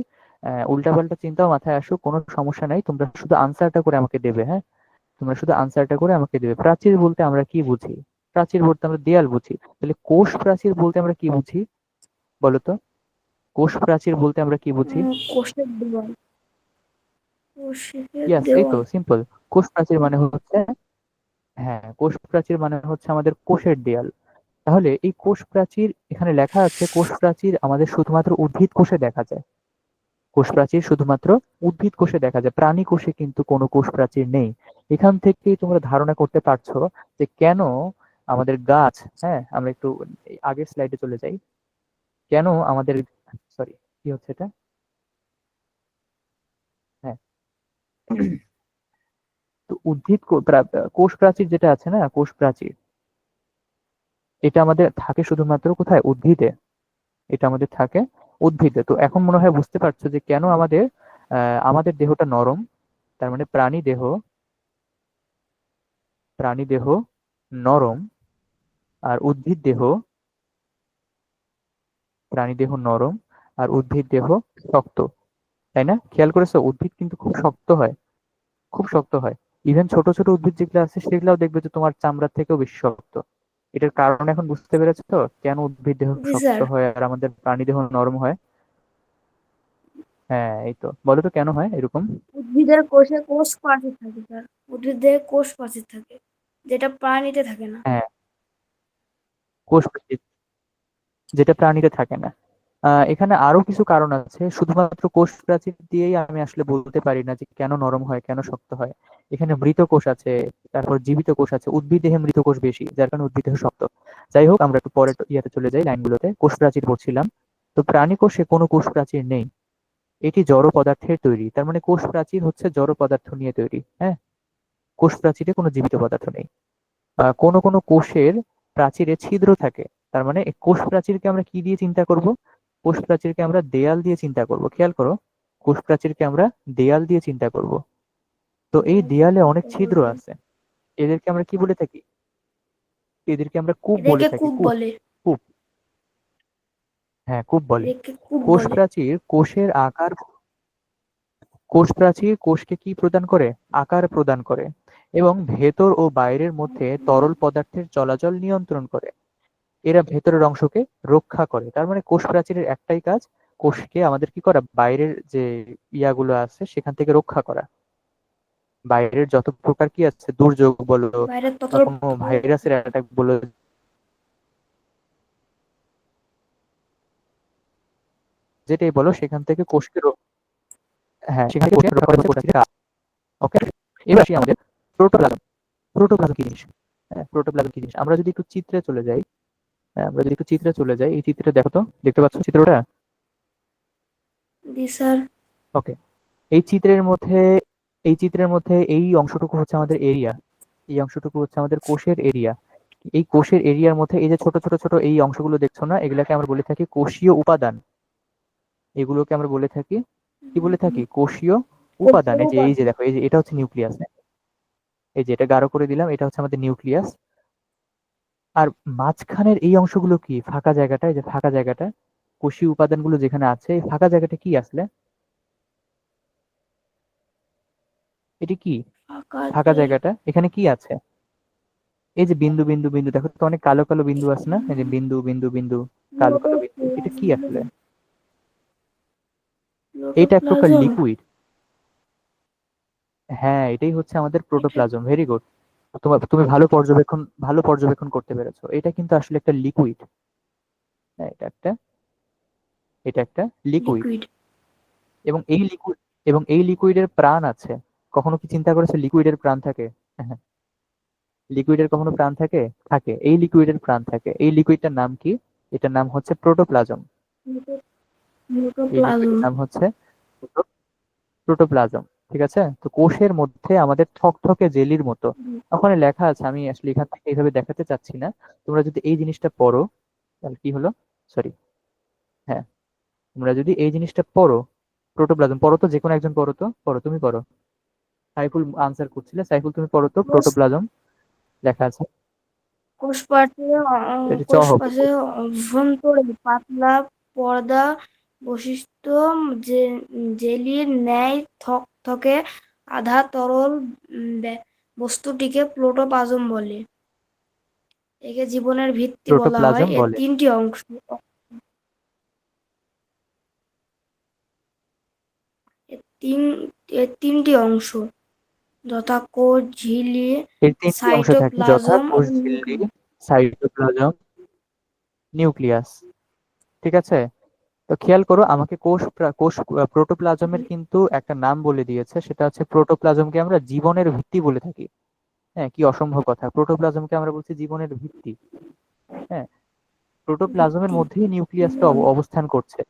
উল্টাপাল্টা চিন্তাও মাথায় আসুক, কোনো সমস্যা নাই। তোমরা শুধু আনসারটা করে আমাকে দেবে, হ্যাঁ, তোমরা শুধু আনসারটা করে আমাকে দেবে। প্রাচীর বলতে আমরা কি বুঝি? প্রাচীর বলতে আমরা দেয়াল বুঝি। তাহলে কোষ প্রাচীর বলতে আমরা কি বুঝি বলো তো? কোষ প্রাচীর বলতে আমরা কি বুঝি? কোষের দেওয়াল। কোষের ইয়াস, এই তো দেওয়াল। সিম্পল। কোষ প্রাচীর মানে হচ্ছে, হ্যাঁ, কোষ প্রাচীর মানে হচ্ছে আমাদের কোষের দেয়াল। তাহলে এই কোষ প্রাচীর, এখানে লেখা আছে কোষ প্রাচীর আমাদের শুধুমাত্র উদ্ভিদ কোষে দেখা যায়। কোষ প্রাচীর শুধুমাত্র উদ্ভিদ কোষে দেখা যায়, প্রাণী কোষে কিন্তু কোনো কোষ প্রাচীর নেই। এখান থেকেই তোমরা ধারণা করতে পারছো যে কেন আমাদের গাছ, হ্যাঁ, আমরা একটু এই আগের স্লাইডে চলে যাই। কেন আমাদের, সরি, কি হচ্ছে এটা? হ্যাঁ, তো কোষ প্রাচীর যেটা আছে না, কোষ প্রাচীর, এটা আমাদের থাকে শুধুমাত্র কোথায়? উদ্ভিদে। এটা আমাদের থাকে উদ্ভিদে। তো এখন মনে হয় বুঝতে পারছো যে কেন আমাদের দেহটা নরম। তার মানে প্রাণী দেহ নরম, আর উদ্ভিদ দেহ, প্রাণী দেহ নরম আর উদ্ভিদ দেহ শক্ত। তাই না? খেয়াল করেছো? উদ্ভিদ কিন্তু খুব শক্ত হয়, খুব শক্ত হয়। ইভেন ছোট ছোট উদ্ভিদ যেগুলো আছে সেগুলোও দেখবে যে তোমার চামড়ার থেকেও বেশি শক্ত। এটার কারণ এখন বুঝতে পেরেছো তো, কেন উদ্ভিদ দেহ জি শক্ত স্যার। হয় আর আমাদের প্রাণী দেহ নরম হয়? হ্যাঁ, এই তো, বলো তো কেন হয় এরকম? উদ্ভিদের কোষে কোষ প্রাচীর থাকে স্যার। উদ্ভিদের কোষ প্রাচীর থাকে, যেটা প্রাণীতে থাকে না। হ্যাঁ, কোষ প্রাচীর, যেটা প্রাণীতে থাকে না। এখানে আরো কিছু কারণ আছে, শুধুমাত্র কোষ প্রাচীর দিয়েই আমি আসলে বলতে পারি না যে কেন নরম হয়, কেন শক্ত হয়। এখানে মৃত কোষ আছে, তারপর জীবিত কোষ আছে। উদ্ভিদ দেহে মৃত কোষ বেশি, যার কারণে উদ্ভিদ দেহ শক্ত। যাই হোক, আমরা একটু পরে ইয়াতে চলে যাই, লাইনগুলোতে। কোষ প্রাচীর পড়ছিলাম। তো প্রাণী কোষে কোনো কোষ প্রাচীর নেই, এটি জড় পদার্থের তৈরি। তার মানে কোষ প্রাচীর হচ্ছে জড় পদার্থ নিয়ে তৈরি, হ্যাঁ, কোষ প্রাচীরে কোনো জীবিত পদার্থ নেই। কোনো কোনো কোষের প্রাচীরে ছিদ্র থাকে। তার মানে এই কোষ প্রাচীরকে আমরা কি দিয়ে চিন্তা করব? কোষ প্রাচীরকে আমরা দেয়াল দিয়ে চিন্তা করব। খেয়াল করো, কোষ প্রাচীরকে আমরা দেয়াল দিয়ে চিন্তা করব। তো এই দেয়ালে অনেক ছিদ্র আছে। এদেরকে আমরা কি বলে থাকি? এদেরকে আমরা কূপ বলে এদেরকে থাকি। কূপ কূপ, বলে। কূপ, হ্যাঁ, কূপ বলে। এদেরকে কূপ কোষ বলে। প্রাচীর কোষের আকার, কোষ প্রাচীর কোষকে কি প্রদান করে? আকার প্রদান করে, এবং ভেতর ও বাইরের মধ্যে তরল পদার্থের চলাচল নিয়ন্ত্রণ করে। এরা ভেতরের অংশকে রক্ষা করে। তার মানে কোষ প্রাচীরের একটাই কাজ, কোষকে আমাদের কি করা? বাইরের যে ইয়াগুলো আছে সেখান থেকে রক্ষা করা। বাইরের যত প্রকার কি আছে, দুর্যোগ বলো বাইরের বা তথ্য। কোনো ভাইরাসের অ্যাটাক বলো, যেটাই বলো, সেখান থেকে হ্যাঁ, সেখান থেকে কোষকে রক্ষা করা হচ্ছে কোষ প্রাচীরের কাজ। ওকে, এবার আসি আমাদের প্রোটোপ্লাজম। প্রোটোপ্লাজম কি জিনিস? হ্যাঁ, প্রোটোপ্লাজম কি জিনিস আমরা যদি একটু চিত্রে চলে যাই, এই চিত্রে দেখো তো, দেখতে পাচ্ছ চিত্রটা? জি স্যার। ওকে, এই চিত্রের মধ্যে এই অংশটুকু হচ্ছে আমাদের এরিয়া। এই অংশটুকু হচ্ছে আমাদের কোষের এরিয়া। এই কোষের এরিয়ার মধ্যে এই যে ছোট ছোট ছোট এই অংশগুলো দেখছো না, এগুলাকে আমরা বলে থাকি কোষীয় উপাদান। এগুলোকে আমরা বলে থাকি, কি বলে থাকি? কোষীয় উপাদান। কোষীয় এই যে উপাদান। দেখো, এই যে এটা হচ্ছে নিউক্লিয়াস। এই যে এটা গাঢ় করে দিলাম, এটা হচ্ছে আমাদের নিউক্লিয়াস। আর মাঝখানের এই অংশগুলো কি? ফাঁকা জায়গাটা, এই যে ফাঁকা জায়গাটা, কোষীয় উপাদানগুলো যেখানে আছে, এই ফাঁকা জায়গাটা কি আসলে? এটি কি? ফাঁকা ফাঁকা জায়গা। জায়গাটা এখানে কি আছে? এই যে বিন্দু বিন্দু বিন্দু, দেখো তো অনেক কালো কালো বিন্দু আছে না? এই যে বিন্দু বিন্দু বিন্দু, কালো কালো বিন্দু, এটা কি আসলে? এইটা এক প্রকার প্রোটোপ্লাজম। লিকুইড। হ্যাঁ, এটাই হচ্ছে আমাদের এটা প্রোটোপ্লাজম। Very good. তুমি ভালো পর্যবেক্ষণ করতে পেরেছো। এটা কিন্তু আসলে একটা লিকুইড। হ্যাঁ, এটা একটা লিকুইড। লিকুইড। এবং এবং এই লিকুইডের প্রাণ আছে। কখনো কি চিন্তা করেছো লিকুইডের প্রাণ থাকে? লিকুইডের কখনো প্রাণ থাকে? থাকে, এই লিকুইডের প্রাণ থাকে। এই লিকুইডটার নাম কি? এটার নাম হচ্ছে প্রোটোপ্লাজম। এই নিউটোপ্লাজম। লিকুইডের নাম হচ্ছে প্রোটোপ্লাজম। ঠিক আছে, তো কোষের মধ্যে আমাদের থকথকে জেলির মতো ওখানে লেখা আছে, আমি আসলে এখান থেকে এইভাবে দেখাতে চাচ্ছি না। তোমরা যদি এই জিনিসটা পড়ো তাহলে কি হলো, সরি, হ্যাঁ, তোমরা যদি এই জিনিসটা পড়ো, প্রোটোপ্লাজম পড়ো তো, যে কোনো একজন পড়ো তো, পড়ো, তুমি পড়ো। সাইফুল আনসার করছিলে, সাইফুল তুমি পড়ো তো, কোষ প্রোটোপ্লাজম লেখা আছে। এটা চ হবে। কোষপ্রাচীরের অভ্যন্তরে পাতলা পর্দা বৈশিষ্ট্য যে জেলির ন্যায় থকথকে আধা তরল বস্তুটিকে প্রোটোপ্লাজম বলে। একে জীবনের ভিত্তি বলা হয়। প্রোটোপ্লাজম এর বলে। তিনটি অংশ এর তিন এর তিনটি অংশ যথা কোষ, ঝিল্লি, এর তিনটি অংশ থাকে, যথা সাইটোপ্লাজম ও কোষ ঝিল্লি, নিউক্লিয়াস। Cytoplasm, nucleus. ঠিক আছে, তো খেয়াল করো, আমাকে কোষ প্রোটোপ্লাজমের কিন্তু একটা নাম বলে দিয়েছে, সেটা হচ্ছে প্রোটোপ্লাজমকে আমরা জীবনের ভিত্তি বলে থাকি। হ্যাঁ, কি অসম্ভব কথা, প্রোটোপ্লাজমকে আমরা বলছি জীবনের ভিত্তি। হ্যাঁ, প্রোটোপ্লাজমের ভিত্তি মধ্যেই নিউক্লিয়াসটা জীবন। অবস্থান করছে,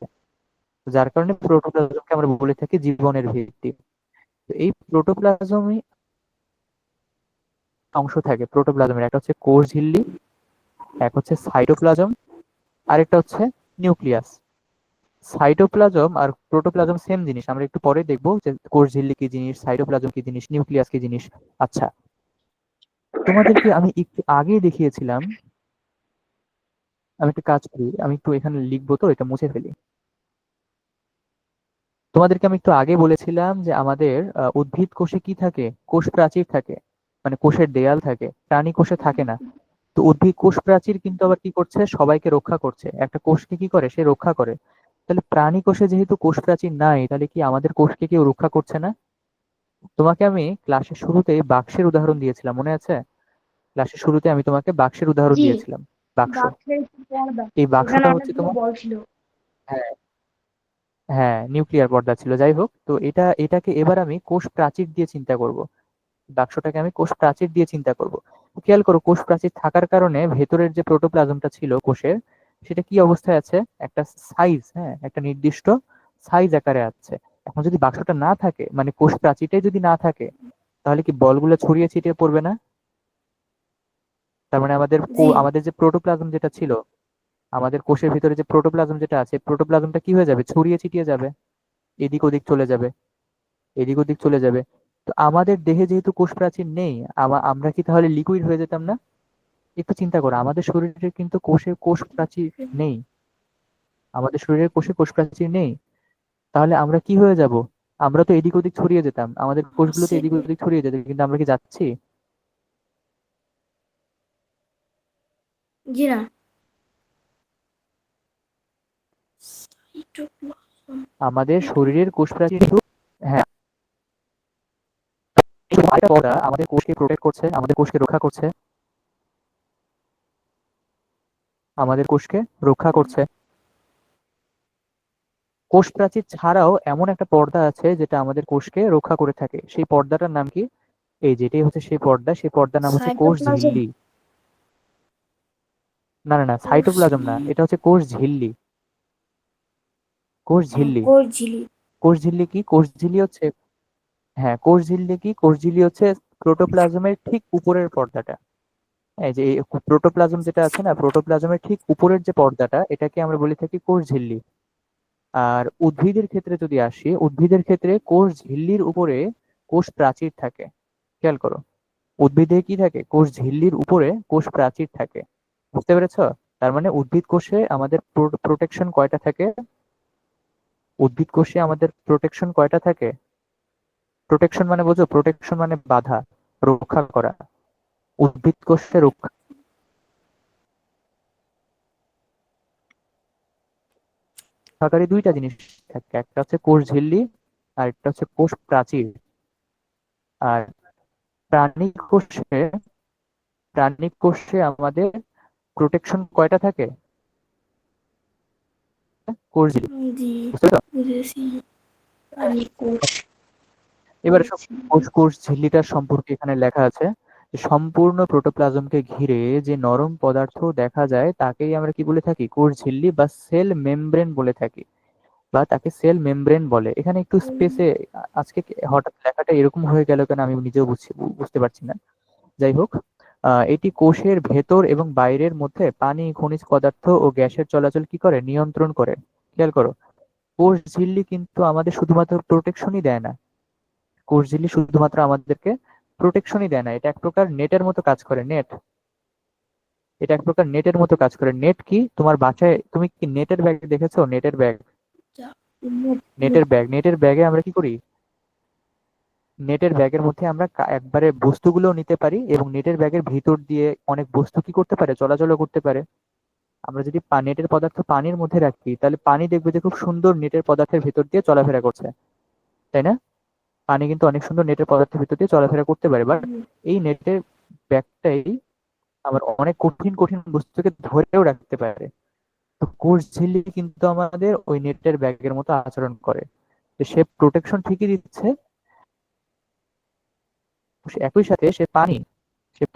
যার কারণে প্রোটোপ্লাজমকে আমরা বলে থাকি জীবনের ভিত্তি। তো এই প্রোটোপ্লাজমই অংশ থাকে প্রোটোপ্লাজমের, একটা হচ্ছে কোষ ঝিল্লি, এক হচ্ছে সাইটোপ্লাজম, আরেকটা হচ্ছে নিউক্লিয়াস। সাইটোপ্লাজম আর প্রোটোপ্লাজম সেম জিনিস, আমরা একটু পরে দেখবো যে কোষ ঝিল্লি কি জিনিস, সাইটোপ্লাজম কি জিনিস, নিউক্লিয়াস কি জিনিস। আচ্ছা, তোমাদেরকে আমি একটু আগেই দেখিয়েছিলাম, আমি একটা কাজ করি, আমি একটু এখানে লিখবো তো, এটা মুছে ফেলি। তোমাদেরকে আমি একটু আগে বলেছিলাম যে আমাদের উদ্ভিদ কোষে কি থাকে, কোষ প্রাচীর থাকে, মানে কোষের দেয়াল থাকে, প্রাণী কোষে থাকে না। তো উদ্ভিদ কোষ প্রাচীর কিন্তু আবার কি করছে, সবাইকে রক্ষা করছে, একটা কোষকে কি করে, সে রক্ষা করে। তাহলে প্রাণী কোষে যেহেতু কোষ প্রাচীর নাই, তাহলে কি আমাদের কোষকে কেউ রক্ষা করছে না? তোমাকে আমি ক্লাসের শুরুতে বাক্সের উদাহরণ দিয়েছিলাম, মনে আছে? ক্লাসের শুরুতে আমি তোমাকে বাক্সের উদাহরণ জি, দিয়েছিলাম। বাক্স, বাক্সের পর্দা, এই এখানে বাক্সটা হচ্ছে অনেকগুলো তোমার, বল ছিল। হ্যাঁ, হ্যাঁ, নিউক্লিয়ার পর্দা ছিল, যাই হোক, তো এটাকে এবার আমি কোষ প্রাচীর দিয়ে চিন্তা করব। বাক্সটাকে আমি কোষ প্রাচীর দিয়ে চিন্তা করব। খেয়াল করো, কোষ প্রাচীর থাকার কারণে ভেতরের যে প্রোটোপ্লাজমটা ছিল কোষের, সেটা কি অবস্থায় আছে, একটা সাইজ, হ্যাঁ, একটা নির্দিষ্ট সাইজ আকারে আছে। এখন যদি বাক্সটা না থাকে, মানে কোষ প্রাচীরটাই যদি না থাকে, তাহলে কি বলগুলো ছড়িয়ে ছিটিয়ে পড়বে না? তার মানে জি, আমাদের যে প্রোটোপ্লাজম যেটা ছিল, আমাদের কোষের ভিতরে যে প্রোটোপ্লাজম যেটা আছে, প্রোটোপ্লাজমটা কি হয়ে যাবে, ছড়িয়ে ছিটিয়ে যাবে, এদিক ওদিক চলে যাবে, এদিক ওদিক চলে যাবে। তো আমাদের দেহে যেহেতু কোষ প্রাচীর নেই, আমরা কি তাহলে লিকুইড হয়ে যেতাম না? একটু চিন্তা করো, আমাদের শরীরে কিন্তু কোষ প্রাচীর নেই, আমাদের শরীরের কোষ প্রাচীর নেই, তাহলে আমরা কি হয়ে যাব? আমরা তো এদিক ওদিক ছড়িয়ে যেতাম, আমাদের কোষগুলো তো এদিক সেটাই। ওদিক ছড়িয়ে যেত, কিন্তু আমরা কি যাচ্ছি? জি না। সাইটোপ্লাজম, আমাদের এটা শরীরের কোষ প্রাচীর কিন্তু, হ্যাঁ, ওরা আমাদের কোষকে প্রোটেক্ট করছে, আমাদের কোষকে রক্ষা করছে, আমাদের কোষকে রক্ষা করছে। কোষ প্রাচীর ছাড়াও এমন একটা পর্দা আছে যেটা আমাদের কোষকে রক্ষা করে থাকে, সেই পর্দাটার নাম কি? এই যেটাই হচ্ছে সেই পর্দা, সেই পর্দার নাম হচ্ছে কোষ সাইটোপ্লাজম, ঝিল্লি। না, না, না, কোষ সাইটোপ্লাজম না, এটা হচ্ছে কোষ ঝিল্লি। কোষ ঝিল্লি। কোষ ঝিল্লি। কোষ ঝিল্লি কি, কোষ ঝিল্লি হচ্ছে, হ্যাঁ, কোষ ঝিল্লি কি, কোষ ঝিল্লি হচ্ছে প্রোটোপ্লাজমের ঠিক উপরের পর্দাটা। এই যে প্রোটোপ্লাজম যেটা আছে না, প্রোটোপ্লাজমের ঠিক উপরের যে পর্দাটা, এটাকে আমরা বলে থাকি কোষ ঝিল্লি। আর উদ্ভিদের ক্ষেত্রে যদি আসি, উদ্ভিদের ক্ষেত্রে কোষ ঝিল্লির উপরে কোষ প্রাচীর থাকে। খেয়াল করো, উদ্ভিদে কি থাকে, কোষ ঝিল্লির উপরে কোষ প্রাচীর থাকে। বুঝতে পেরেছো? তার মানে উদ্ভিদ কোষে আমাদের প্রোটেকশন কয়টা থাকে? উদ্ভিদ কোষে আমাদের প্রোটেকশন কয়টা থাকে? প্রোটেকশন মানে বোঝো, প্রোটেকশন মানে বাধা, রক্ষা করা। উদ্ভিদ কোষে রক্ষাকারী দুইটা জিনিস থাকে, একটা হচ্ছে কোষ ঝিল্লি, আর একটা হচ্ছে কোষ প্রাচীর। আর প্রাণী কোষে প্রাণী কোষে আমাদের প্রোটেকশন কয়টা থাকে? কোষ ঝিল্লি। জি, বুঝতে পেরেছো? বুঝেছি। প্রাণী কোষ। এবারে সব আচ্ছা। কোষ ঝিল্লিটার সম্পর্কে এখানে লেখা আছে যে সম্পূর্ণ প্রোটোপ্লাজমকে ঘিরে যে নরম পদার্থ দেখা যায় তাকেই আমরা কি বলে থাকি, কোষ ঝিল্লি বা সেল মেমব্রেন বলে থাকি, বা তাকে সেল মেমব্রেন বলে। এখানে একটু স্পেসে আজকে হঠাৎ লেখাটা এরকম হয়ে গেল কেন আমি নিজেও বুঝতে পারছি না। যাই হোক, এটি কোষের ভেতর এবং বাইরের মধ্যে পানি, খনিজ পদার্থ ও গ্যাসের চলাচল কি করে, নিয়ন্ত্রণ করে। খেয়াল করো, কোষ ঝিল্লি কিন্তু আমাদের শুধুমাত্র প্রোটেকশনই দেয় না, কোষ ঝিল্লি শুধুমাত্র আমাদেরকে প্রোটেকশনই দেয় না, এটা এক প্রকার নেটের মতো কাজ করে। এটা এক প্রকার নেটের মতো কাজ করে। নেট কি, তোমার বাসায় তুমি কি নেটের ব্যাগ দেখেছো? নেটের ব্যাগ, নেটের ব্যাগে আমরা কি করি, নেটের ব্যাগের মধ্যে আমরা একবারে বস্তুগুলো নিতে পারি এবং নেটের ব্যাগের ভিতর দিয়ে অনেক বস্তু কি করতে পারে, চলাচল করতে পারে। আমরা যদি নেটের পদার্থ পানির মধ্যে রাখি তাহলে পানি দেখবে যে খুব সুন্দর নেটের পদার্থের ভিতর দিয়ে চলাফেরা করছে, তাই না? পানি কিন্তু অনেক সুন্দর নেটের পদার্থের ভিতর দিয়ে চলাফেরা করতে পারে, বাট এই নেটের ব্যাগটাই আবার অনেক কঠিন কঠিন বস্তুকে ধরেও রাখতে পারে। তো কোষ ঝিল্লি কিন্তু আমাদের ওই নেটের ব্যাগের মতো আচরণ করে। তো সে প্রোটেকশন ঠিকই দিচ্ছে, একই সাথে সে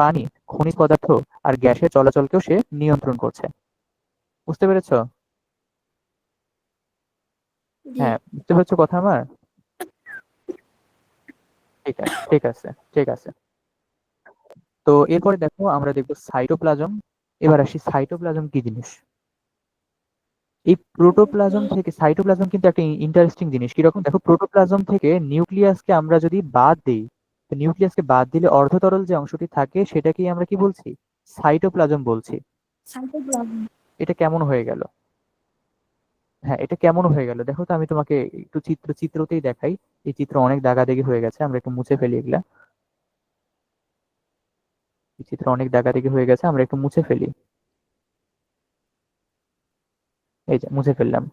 পানি, খনিজ পদার্থ আর গ্যাসের চলাচলকেও সে নিয়ন্ত্রণ করছে। বুঝতে পেরেছো? জি। হ্যাঁ, বুঝতে পেরেছো কথা আমার? ঠিক আছে, ঠিক আছে, ঠিক আছে। তো এরপরে দেখো আমরা দেখবো সাইটোপ্লাজম। এবার আসি, সাইটোপ্লাজম কি জিনিস। এই প্রোটোপ্লাজম থেকে, সাইটোপ্লাজম কিন্তু একটা ইন্টারেস্টিং জিনিস। কিরকম দেখো, প্রোটোপ্লাজম থেকে নিউক্লিয়াসকে আমরা যদি বাদ দিই, তো নিউক্লিয়াসকে বাদ দিলে অর্ধতরল যে অংশটি থাকে সেটাকেই আমরা কি বলছি, সাইটোপ্লাজম বলছি। সাইটোপ্লাজম। এটা কেমন হয়ে গেল? হ্যাঁ, এটা কেমন হয়ে গেল দেখো তো, আমি তোমাকে একটু চিত্রতেই দেখাই। এই চিত্র অনেক দাগাদাগি হয়ে গেছে, আমরা একটু মুছে ফেলি এগুলা। এই চিত্র অনেক দাগাদাগি হয়ে গেছে, আমরা একটু মুছে ফেলি। এই যে মুছে ফেললাম।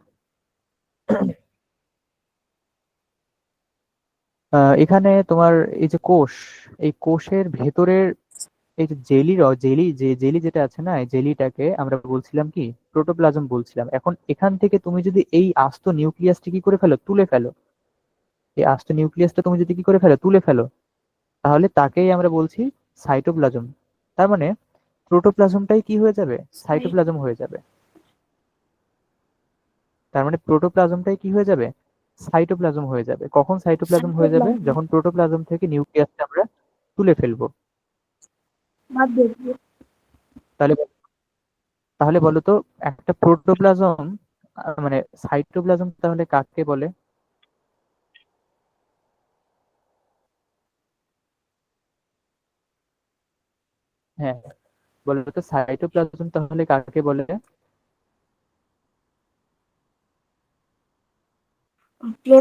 এখানে তোমার এই যে কোষ, এই কোষের ভেতরের এই যে জেলি যেটা আছে না, এই জেলিটাকে আমরা বলছিলাম কি, প্রোটোপ্লাজম বলছিলাম। এখন এখান থেকে তুমি যদি এই আস্ত নিউক্লিয়াসটা কি করে ফেলো, তুলে ফেলো, এই আস্ত নিউক্লিয়াসটা তুমি যদি কি করে ফেলো, তুলে ফেলো, তাহলে তাকেই আমরা বলছি সাইটোপ্লাজম। তার মানে প্রোটোপ্লাজমটাই কি হয়ে যাবে, সাইটোপ্লাজম হয়ে যাবে। তার মানে প্রোটোপ্লাজমটাই কি হয়ে যাবে, সাইটোপ্লাজম হয়ে যাবে। কখন সাইটোপ্লাজম হয়ে যাবে, সাইটোপ্লাজম। যখন প্রোটোপ্লাজম থেকে নিউক্লিয়াসটা আমরা তুলে ফেলবো। বাদ দিয়ে। তাহলে তাহলে বলো তো, একটা প্রোটোপ্লাজম মানে সাইটোপ্লাজম তাহলে কাকে বলে? হ্যাঁ, বলো তো সাইটোপ্লাজম তাহলে কাকে বলে?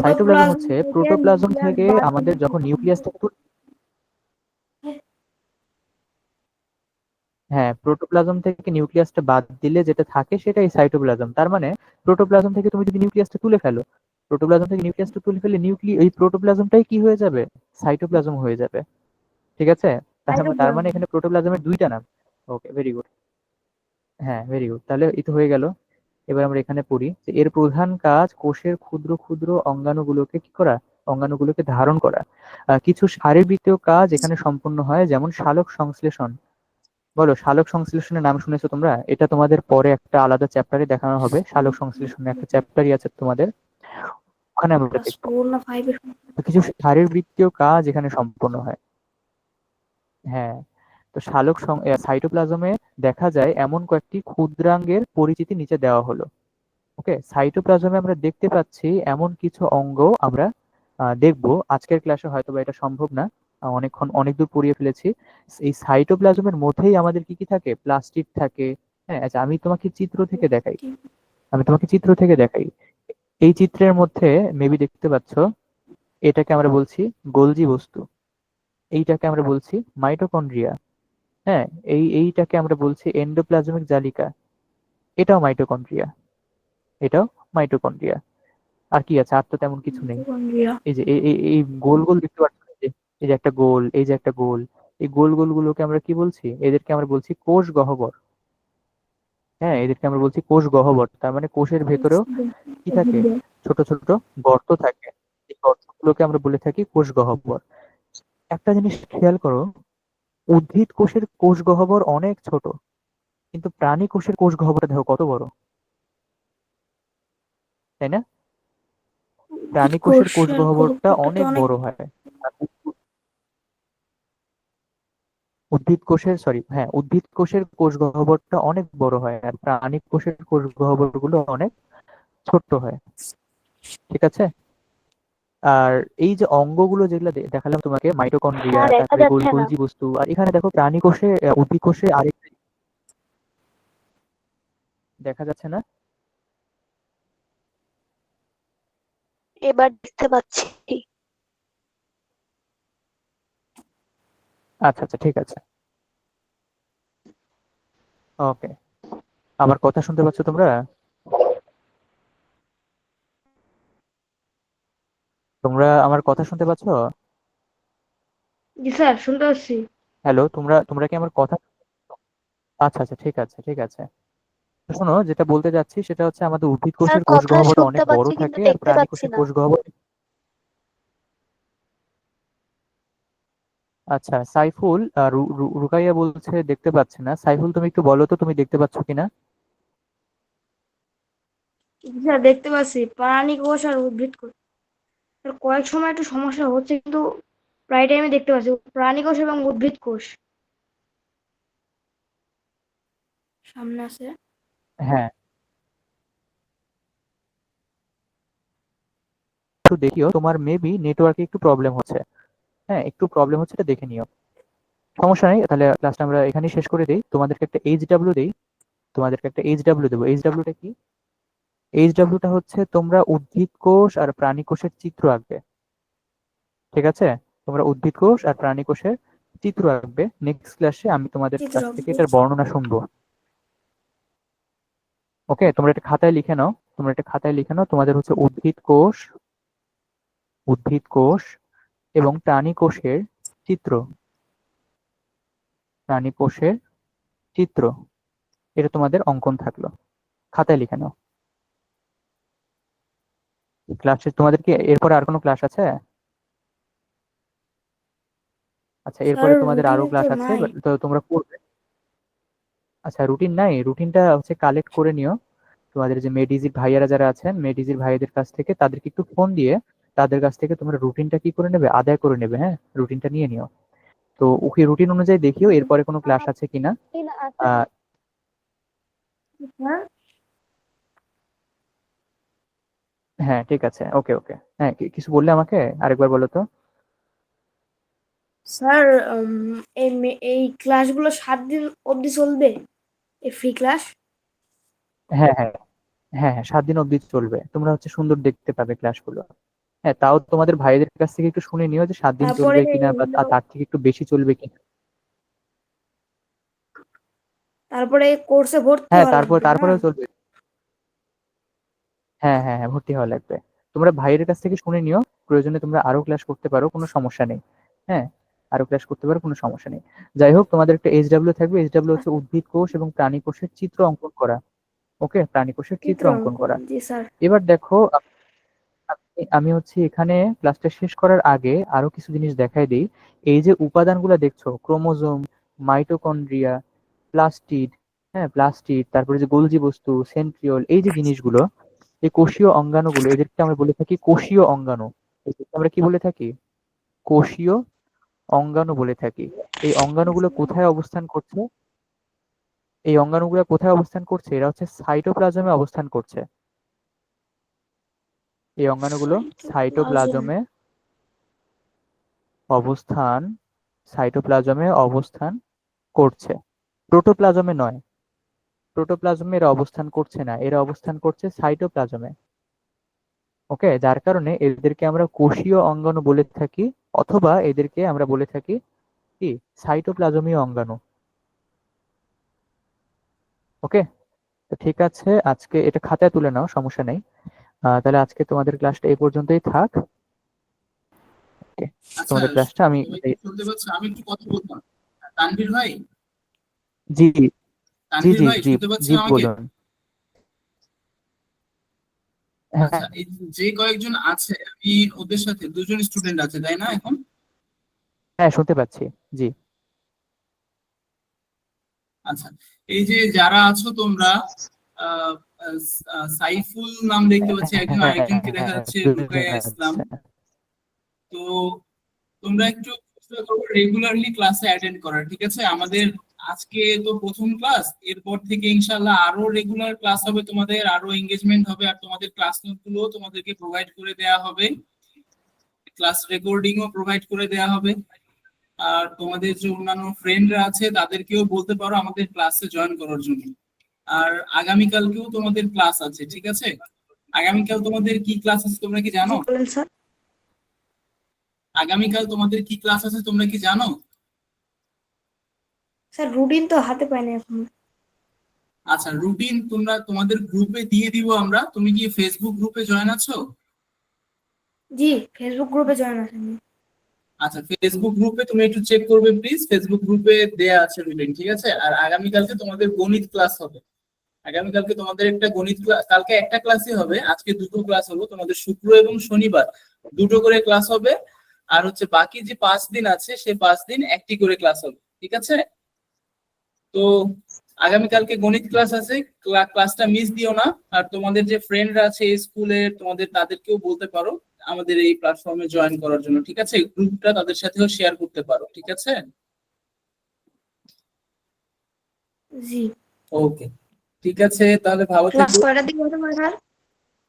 সাইটোপ্লাজম প্রোটোপ্লাজম হচ্ছে থেকে প্রোটোপ্লাজম নিউক্লিয়াস থেকে বাদ আমাদের দিলে যখন নিউক্লিয়াস থেকে হ্যাঁ, প্রোটোপ্লাজম থেকে নিউক্লিয়াসটা বাদ দিলে যেটা থাকে সেটাই সাইটোপ্লাজম। তার মানে প্রোটোপ্লাজম থেকে তুমি যদি নিউক্লিয়াসটা তুলে ফেলো, প্রোটোপ্লাজম থেকে নিউক্লিয়াসটা তুলে ফেলে এই প্রোটোপ্লাজমটাই কি হয়ে যাবে, সাইটোপ্লাজম হয়ে যাবে। ঠিক আছে? তার মানে সাইটোপ্লাজম। এখানে প্রোটোপ্লাজমের দুইটা নাম। ওকে, ভেরি গুড। হ্যাঁ, ভেরি গুড, তাহলে এই তো হয়ে গেল। এবার আমরা এখানে পড়ি যে এর প্রধান কাজ কোষের ক্ষুদ্র ক্ষুদ্র অঙ্গাণুগুলোকে কি করা, অঙ্গাণুগুলোকে ধারণ করা। কিছু শারীরবৃত্তীয় কাজ এখানে সম্পন্ন হয়, যেমন সালোক সংশ্লেষণ। বলো, সালোক সংশ্লেষণের নাম শুনেছো তোমরা? এটা তোমাদের পরে একটা আলাদা চ্যাপ্টারে দেখানো হবে, সালোক সংশ্লেষণের একটা চ্যাপ্টারই আছে তোমাদের, ওখানে আমরা ক্লাস দেখবো। 4 না 5 এ। তো কিছু শারীরবৃত্তীয় কাজ এখানে সম্পন্ন হয়। হ্যাঁ, তো সাইটোপ্লাজমে দেখা যায় এমন কয়েকটি ক্ষুদ্রাঙ্গের পরিচিতি নিচে দেওয়া হলো। ওকে, সাইটোপ্লাজমে আমরা দেখতে পাচ্ছি এমন কিছু অঙ্গ আমরা দেখবো। আজকের ক্লাসে হয়তো বা এটা সম্ভব না, অনেক দূর পড়িয়ে ফেলেছি। এই সাইটোপ্লাজমের মধ্যেই আমাদের কি কি থাকে, প্লাস্টিড থাকে। হ্যাঁ, আচ্ছা, আমি তোমাকে চিত্র থেকে দেখাই। এই চিত্রের মধ্যে মেবি দেখতে পাচ্ছ, এটাকে আমরা বলছি গোলজি বস্তু, এইটাকে আমরা বলছি মাইটোকন্ড্রিয়া। হ্যাঁ, এইটাকে আমরা বলছি এন্ডোপ্লাজমিক জালিকা, এটাও মাইটোকন্ড্রিয়া, এটাও মাইটোকন্ড্রিয়া। আর কি আছে, আর তো তেমন কিছু নেই। মিটোকন্ড্রিয়া। এই যে এই গোল গোল দেখতে পাচ্ছ, এই যে একটা গোল, এই যে একটা গোল, এই গোল গোল গুলোকে আমরা কি বলছি, এদেরকে আমরা বলছি কোষ গহ্বর। হ্যাঁ, এদেরকে আমরা বলছি কোষ গহ্বর। তার মানে কোষের ভেতরেও কি থাকে, ছোট ছোট গর্ত থাকে। এই গর্ত গুলোকে আমরা বলে থাকি কোষ গহ্বর। একটা জিনিস খেয়াল করো, উদ্ভিদ কোষের কোষ গহ্বর অনেক ছোট, কিন্তু প্রাণী কোষের কোষ গহ্বরটা দেখো কত বড়, তাই না? উদ্ভিদ প্রাণী কোষের কোষ কোষের গহ্বরটা গহ্বরটা তো অনেক অনেক বড় হয়। আর উদ্ভিদ কোষের উদ্ভিদ কোষের কোষ গহ্বরটা অনেক বড় হয়, আর প্রাণী কোষের কোষ গহ্বর গুলো অনেক ছোট্ট হয়। ঠিক আছে? আর এই যে অঙ্গগুলো যেগুলো দেখালাম তোমাকে, মাইটোকন্ড্রিয়া, হ্যাঁ, দেখা তারপরে যাচ্ছে না। গোলজি বস্তু, আর এখানে দেখো প্রাণী কোষে উদ্ভিদ কোষে আরেক দেখা যাচ্ছে না। এবার দেখতে পাচ্ছি। আচ্ছা আচ্ছা, ঠিক আছে, ওকে। আমার কথা শুনতে পাচ্ছ তোমরা? তোমরা আমার কথা শুনতে পাচ্ছ? জি স্যার, শুনতে পাচ্ছি। হ্যালো, তোমরা তোমরা কি আমার কথা? আচ্ছা আচ্ছা, ঠিক আছে ঠিক আছে। তো শোনো, যেটা বলতে যাচ্ছি সেটা হচ্ছে আমাদের উদ্ভিদ স্যার, কোষের কোষ কথা গহ্বরটা শুনতে অনেক বড় পাচ্ছি কিন্তু থাকে, আর দেখতে প্রাণী পাচ্ছি কোষের না। কোষ গহ্বর। আচ্ছা, সাইফুল রুকাইয়া বলছে দেখতে পাচ্ছে না। সাইফুল, তুমি একটু বলো তো তুমি দেখতে পাচ্ছ কিনা। জি স্যার, দেখতে পাচ্ছি প্রাণী কোষ আর উদ্ভিদ কোষ। স্যার, কয়েক সময় একটু সমস্যা হচ্ছে, কিন্তু প্রায় টাইমে দেখতে পাচ্ছি প্রাণী কোষ এবং উদ্ভিদ কোষ সামনে আছে। হ্যাঁ, একটু দেখিও, তোমার মেবি নেটওয়ার্কে একটু প্রবলেম হচ্ছে। হ্যাঁ, একটু প্রবলেম হচ্ছে, এটা দেখে নিও। সমস্যা নেই, তাহলে ক্লাসটা আমরা এখানেই শেষ করে দিই। তোমাদেরকে একটা এইচডব্লিউ দিই, তোমাদেরকে একটা এইচডব্লিউ দেবো। এইচডব্লিউটা কি? এইচডব্লিউটা হচ্ছে তোমরা উদ্ভিদ কোষ আর প্রাণী কোষের চিত্র আঁকবে। ঠিক আছে? তোমরা উদ্ভিদ কোষ আর প্রাণী কোষের চিত্র আঁকবে। নেক্সট ক্লাসে আমি তোমাদের চিত্র কাছ থেকে আঁকবো। এটার বর্ণনা শুনবো। ওকে, তোমরা এটা খাতায় লিখে নাও। তোমরা এটা খাতায় লিখে নাও, তোমাদের হচ্ছে উদ্ভিদ কোষ এবং প্রাণী কোষের চিত্র। প্রাণী কোষের চিত্র, এটা তোমাদের অঙ্কন থাকলো, খাতায় লিখে নাও। ক্লাসে তোমাদের কি এরপরে আর কোনো ক্লাস আছে? আচ্ছা, স্যার, এরপরে তোমাদের আরো রুটিনে তো ক্লাস আছে, নাই। তো তোমরা করবে। আচ্ছা, রুটিন নাই? রুটিনটা হচ্ছে কালেক্ট করে নিও। তোমাদের যে মেডিজির ভাইয়ারা যারা আছেন, মেডিজির ভাইয়াদের কাছ থেকে তাদেরকে একটু ফোন দিয়ে তাদের কাছ থেকে তোমরা রুটিনটা কি করে নেবে, আদায় করে নেবে। হ্যাঁ, রুটিনটা নিয়ে নিও। তো ওকে, রুটিন অনুযায়ী দেখিও এরপরে কোনো ক্লাস আছে কিনা। আছে। আহ স্যার, হ্যাঁ, ঠিক আছে, ওকে ওকে। হ্যাঁ, কিছু বললে আমাকে আরেকবার বলো তো। স্যার, এই ক্লাসগুলো 7 দিন অবধি চলবে, এই ফ্রি ক্লাস? হ্যাঁ হ্যাঁ, হ্যাঁ হ্যাঁ, 7 দিন অবধি চলবে। তোমরা হচ্ছে সুন্দর দেখতে পাবে ক্লাসগুলো। হ্যাঁ, তাও তোমাদের ভাইদের কাছ থেকে একটু শুনে নিও যে 7 দিন তারপরে চলবে কিনা, বা তার থেকে একটু বেশি চলবে কিনা। তারপরে কোর্সে ভর্তি হ্যাঁ, হওয়া লাগবে না? তারপরেও চলবে। হ্যাঁ হ্যাঁ হ্যাঁ, ভর্তি হওয়া লাগবে। তোমরা ভাইয়ের কাছ থেকে শুনে নিও, প্রয়োজনে তোমরা আরো ক্লাস করতে পারো, কোনো সমস্যা নেই। হ্যাঁ, আরো ক্লাস করতে পারো, কোনো সমস্যা নেই। যাই হোক, তোমাদের একটা এইচডব্লিউ থাকবে। এইচডব্লিউ হচ্ছে উদ্ভিদ কোষ এবং প্রাণী কোষের চিত্র অঙ্কন করা। ওকে, প্রাণী কোষের চিত্র চিত্র অঙ্কন অঙ্কন, করা। জি স্যার। এবার দেখো, আমি হচ্ছে এখানে ক্লাসটা শেষ করার আগে আরো কিছু জিনিস দেখাই দিই। এই যে উপাদানগুলো দেখছো, ক্রোমোজোম, মাইটোকন্ড্রিয়া, প্লাস্টিড, হ্যাঁ প্লাস্টিড, তারপরে যে গোলজি বস্তু, সেন্ট্রিওল, এই যে জিনিসগুলো, এই কোষীয় অঙ্গাণুগুলো, এদেরকে আমরা বলে থাকি কোষীয় অঙ্গাণু। এদেরকে আমরা কি বলে থাকি? কোষীয় অঙ্গাণু বলে থাকি। এই অঙ্গাণুগুলো কোথায় অবস্থান করছে? এই অঙ্গাণুগুলো কোথায় অবস্থান করছে? এরা হচ্ছে সাইটোপ্লাজমে অবস্থান করছে। এই অঙ্গাণুগুলো সাইটোপ্লাজম। সাইটোপ্লাজমে অবস্থান সাইটোপ্লাজমে অবস্থান করছে, প্রোটোপ্লাজমে নয়। প্রোটোপ্লাজমে এরা অবস্থান করছে না, এরা অবস্থান করছে সাইটোপ্লাজমে। ওকে, যার কারণে এদেরকে আমরা কোষীয় অঙ্গাণু বলে থাকি, অথবা এদেরকে আমরা বলে থাকি কি, সাইটোপ্লাজমীয় অঙ্গাণু। ওকে, তো ঠিক আছে, আজকে এটা খাতায় তুলে নাও, সমস্যা নেই। তাহলে আজকে তোমাদের ক্লাসটা এই পর্যন্তই থাক। Okay, আচ্ছা, তোমাদের ক্লাসটা আমি সবাই কি শুনতে পাচ্ছে? আমি একটু কথা বলতাম। তানভীর ভাই, জি জি তানভীর জি ভাই জি শুনতে জি পাচ্ছেন আমাকে? বলুন। আচ্ছা, এই যে কয়েকজন আছে, আমি ওদের সাথে দুজন স্টুডেন্ট আছে তাই না এখন? হ্যাঁ, শুনতে পাচ্ছি। জি। আচ্ছা, এই যে যারা আছো তোমরা, আহ, সাইফুল নাম দেখতে পাচ্ছি একজন, আরেকজনকে দেখা হ্যাঁ, যাচ্ছে দুজন রুকাইয়া ইসলাম। আছে। তো তোমরা একটু চেষ্টা করো রেগুলারলি ক্লাসে অ্যাটেন্ড করার, ঠিক আছে? আমাদের আজকে তো প্রথম ক্লাস, এরপর থেকে ইনশাল্লাহ আরো রেগুলার ক্লাস হবে, তোমাদের আরো এঙ্গেজমেন্ট হবে, আর তোমাদের ক্লাস নোটগুলো তোমাদেরকে প্রোভাইড করে দেওয়া হবে, ক্লাস রেকর্ডিংও প্রোভাইড করে দেওয়া হবে। আর তোমাদের যে অন্যান্য ফ্রেন্ডরা আছে তাদেরকেও বলতে পারো আমাদের ক্লাসে জয়েন করার জন্য। আর আগামীকালকেও তোমাদের ক্লাস আছে, ঠিক আছে? আগামীকাল তোমাদের কি ক্লাস আছে তোমরা কি জানো? জি বলেন স্যার। আগামীকাল তোমাদের কি ক্লাস আছে তোমরা কি জানো? স্যার রুটিন তো হাতে পাই না এখন। আচ্ছা, রুটিন তোমরা তোমাদের গ্রুপে দিয়ে দিব আমরা। তুমি কি ফেসবুক গ্রুপে জয়েন আছো? জি, ফেসবুক গ্রুপে জয়েন আছেন। আচ্ছা, ফেসবুক গ্রুপে তুমি একটু চেক করবে প্লিজ, ফেসবুক গ্রুপে দেয়া আছে রুটিন, ঠিক আছে? আর আগামীকালকে তোমাদের গণিত ক্লাস হবে। আগামীকালকে তোমাদের একটা গণিত ক্লাস, কালকে একটা ক্লাসই হবে, আজকে দুটো ক্লাস হলো তোমাদের, শুক্র এবং শনিবার দুটো করে ক্লাস হবে। আর হচ্ছে বাকি যে 5 দিন আছে সে 5 দিন একটি করে ক্লাস হবে, ঠিক আছে? তো আগামীকালকে গণিত ক্লাস আছে, ক্লাসটা মিস দিও না। আর তোমাদের যে ফ্রেন্ডরা আছে এই স্কুলের, তোমাদের তাদেরকেও বলতে পারো আমাদের এই প্ল্যাটফর্মে জয়েন করার জন্য, ঠিক আছে? গ্রুপটা তাদের সাথেও শেয়ার করতে পারো, ঠিক আছে? জি। ওকে, ঠিক আছে, তাহলে ভালো ক্লাস থেকো। কয়টার দিকে হতে পারে স্যার?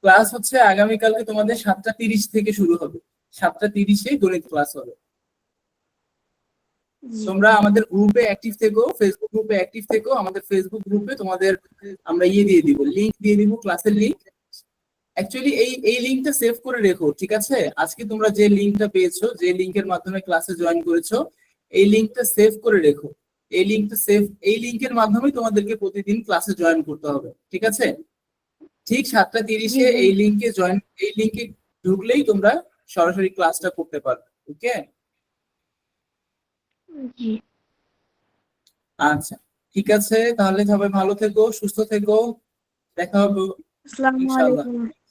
ক্লাস হচ্ছে আগামীকালকে তোমাদের 7:30 থেকে শুরু হবে, 7:30-এ গণিত ক্লাস হবে। জি। তোমরা আমাদের গ্রুপে অ্যাক্টিভ থেকো, ফেসবুক গ্রুপে অ্যাক্টিভ থেকো। আমাদের ফেসবুক গ্রুপে তোমাদের আমরা দিয়ে দিব, লিংক দিয়ে দিব, ক্লাসের লিংক। অ্যাকচুয়ালি এই লিংকটা সেভ করে রেখো, ঠিক আছে? আজকে তোমরা যে লিংকটা পেয়েছো, যে লিংকের মাধ্যমে ক্লাসে জয়েন করেছো, এই লিংকটা সেভ করে রেখো। এই লিংকের মাধ্যমে তোমাদেরকে প্রতিদিন ক্লাসে জয়েন করতে হবে, ঠিক আছে? ঠিক 7:30-এ জি। এই লিংকে ঢুকলেই তোমরা সরাসরি ক্লাসটা করতে পারবে, ওকে? জি। আচ্ছা, ঠিক আছে, তাহলে সবাই ভালো থেকো, সুস্থ থেকো, দেখা হবে আসসালামু ইনশাআল্লাহ। আলাইকুম।